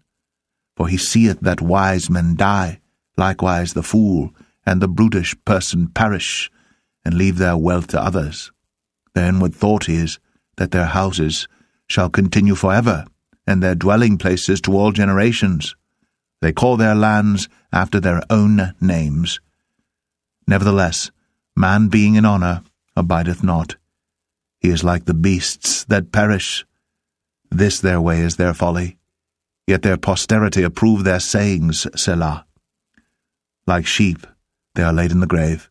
[SPEAKER 1] For he seeth that wise men die, likewise the fool and the brutish person perish, and leave their wealth to others. Their inward thought is, that their houses shall continue forever, and their dwelling places to all generations. They call their lands after their own names. Nevertheless, man being in honour abideth not. He is like the beasts that perish. This their way is their folly, yet their posterity approve their sayings, Selah. Like sheep they are laid in the grave.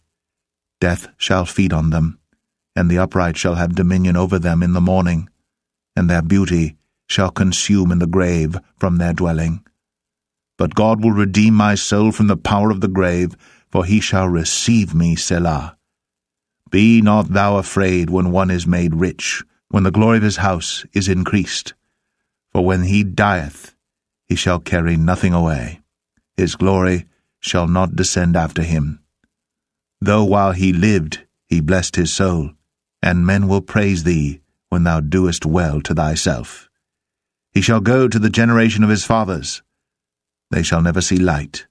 [SPEAKER 1] Death shall feed on them, and the upright shall have dominion over them in the morning, and their beauty shall consume in the grave from their dwelling. But God will redeem my soul from the power of the grave, for he shall receive me, Selah. Be not thou afraid when one is made rich, when the glory of his house is increased. For when he dieth, he shall carry nothing away. His glory shall not descend after him. Though while he lived he blessed his soul, and men will praise thee when thou doest well to thyself. He shall go to the generation of his fathers. They shall never see light.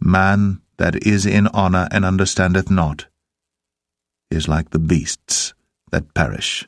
[SPEAKER 1] Man that is in honour and understandeth not is like the beasts that perish.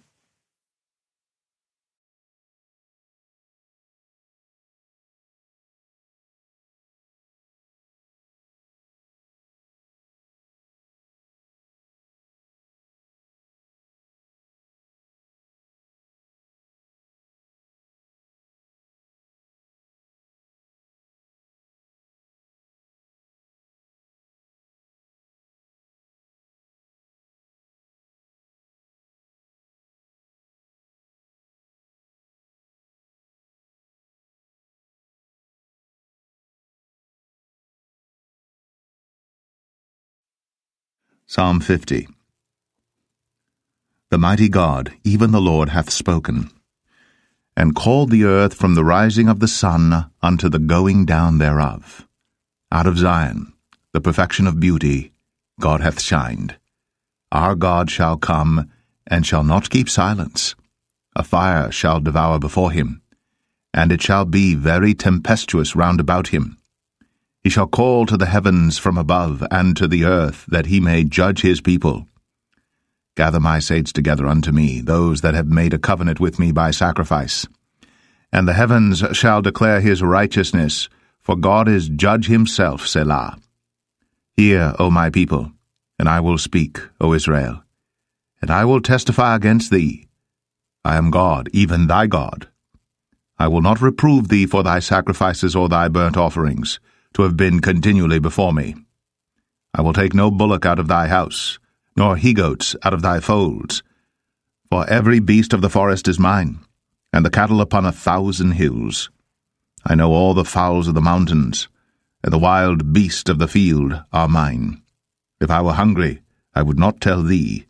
[SPEAKER 1] Psalm 50. The mighty God, even the Lord, hath spoken, and called the earth from the rising of the sun unto the going down thereof. Out of Zion, the perfection of beauty, God hath shined. Our God shall come, and shall not keep silence. A fire shall devour before him, and it shall be very tempestuous round about him. He shall call to the heavens from above, and to the earth, that he may judge his people. Gather my saints together unto me, those that have made a covenant with me by sacrifice. And the heavens shall declare his righteousness, for God is judge himself, Selah. Hear, O my people, and I will speak, O Israel, and I will testify against thee. I am God, even thy God. I will not reprove thee for thy sacrifices or thy burnt offerings, to have been continually before me. I will take no bullock out of thy house, nor he-goats out of thy folds. For every beast of the forest is mine, and the cattle upon 1,000 hills. I know all the fowls of the mountains, and the wild beasts of the field are mine. If I were hungry, I would not tell thee,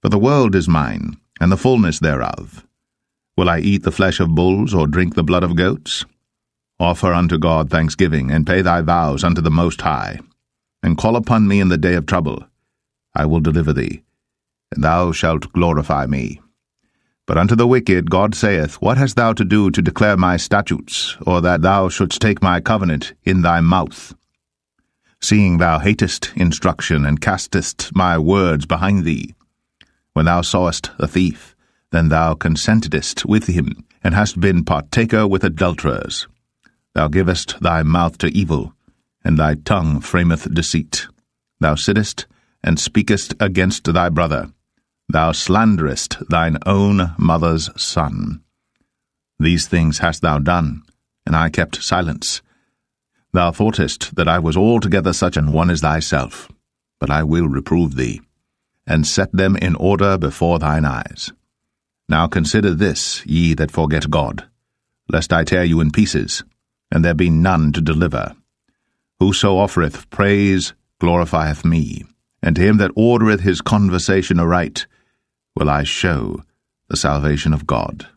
[SPEAKER 1] for the world is mine, and the fullness thereof. Will I eat the flesh of bulls, or drink the blood of goats? Offer unto God thanksgiving, and pay thy vows unto the Most High, and call upon me in the day of trouble. I will deliver thee, and thou shalt glorify me. But unto the wicked God saith, What hast thou to do to declare my statutes, or that thou shouldst take my covenant in thy mouth? Seeing thou hatest instruction, and castest my words behind thee. When thou sawest a thief, then thou consentedst with him, and hast been partaker with adulterers. Thou givest thy mouth to evil, and thy tongue frameth deceit. Thou sittest and speakest against thy brother. Thou slanderest thine own mother's son. These things hast thou done, and I kept silence. Thou thoughtest that I was altogether such an one as thyself, but I will reprove thee, and set them in order before thine eyes. Now consider this, ye that forget God, lest I tear you in pieces, and there be none to deliver. Whoso offereth praise glorifieth me, and to him that ordereth his conversation aright will I show the salvation of God.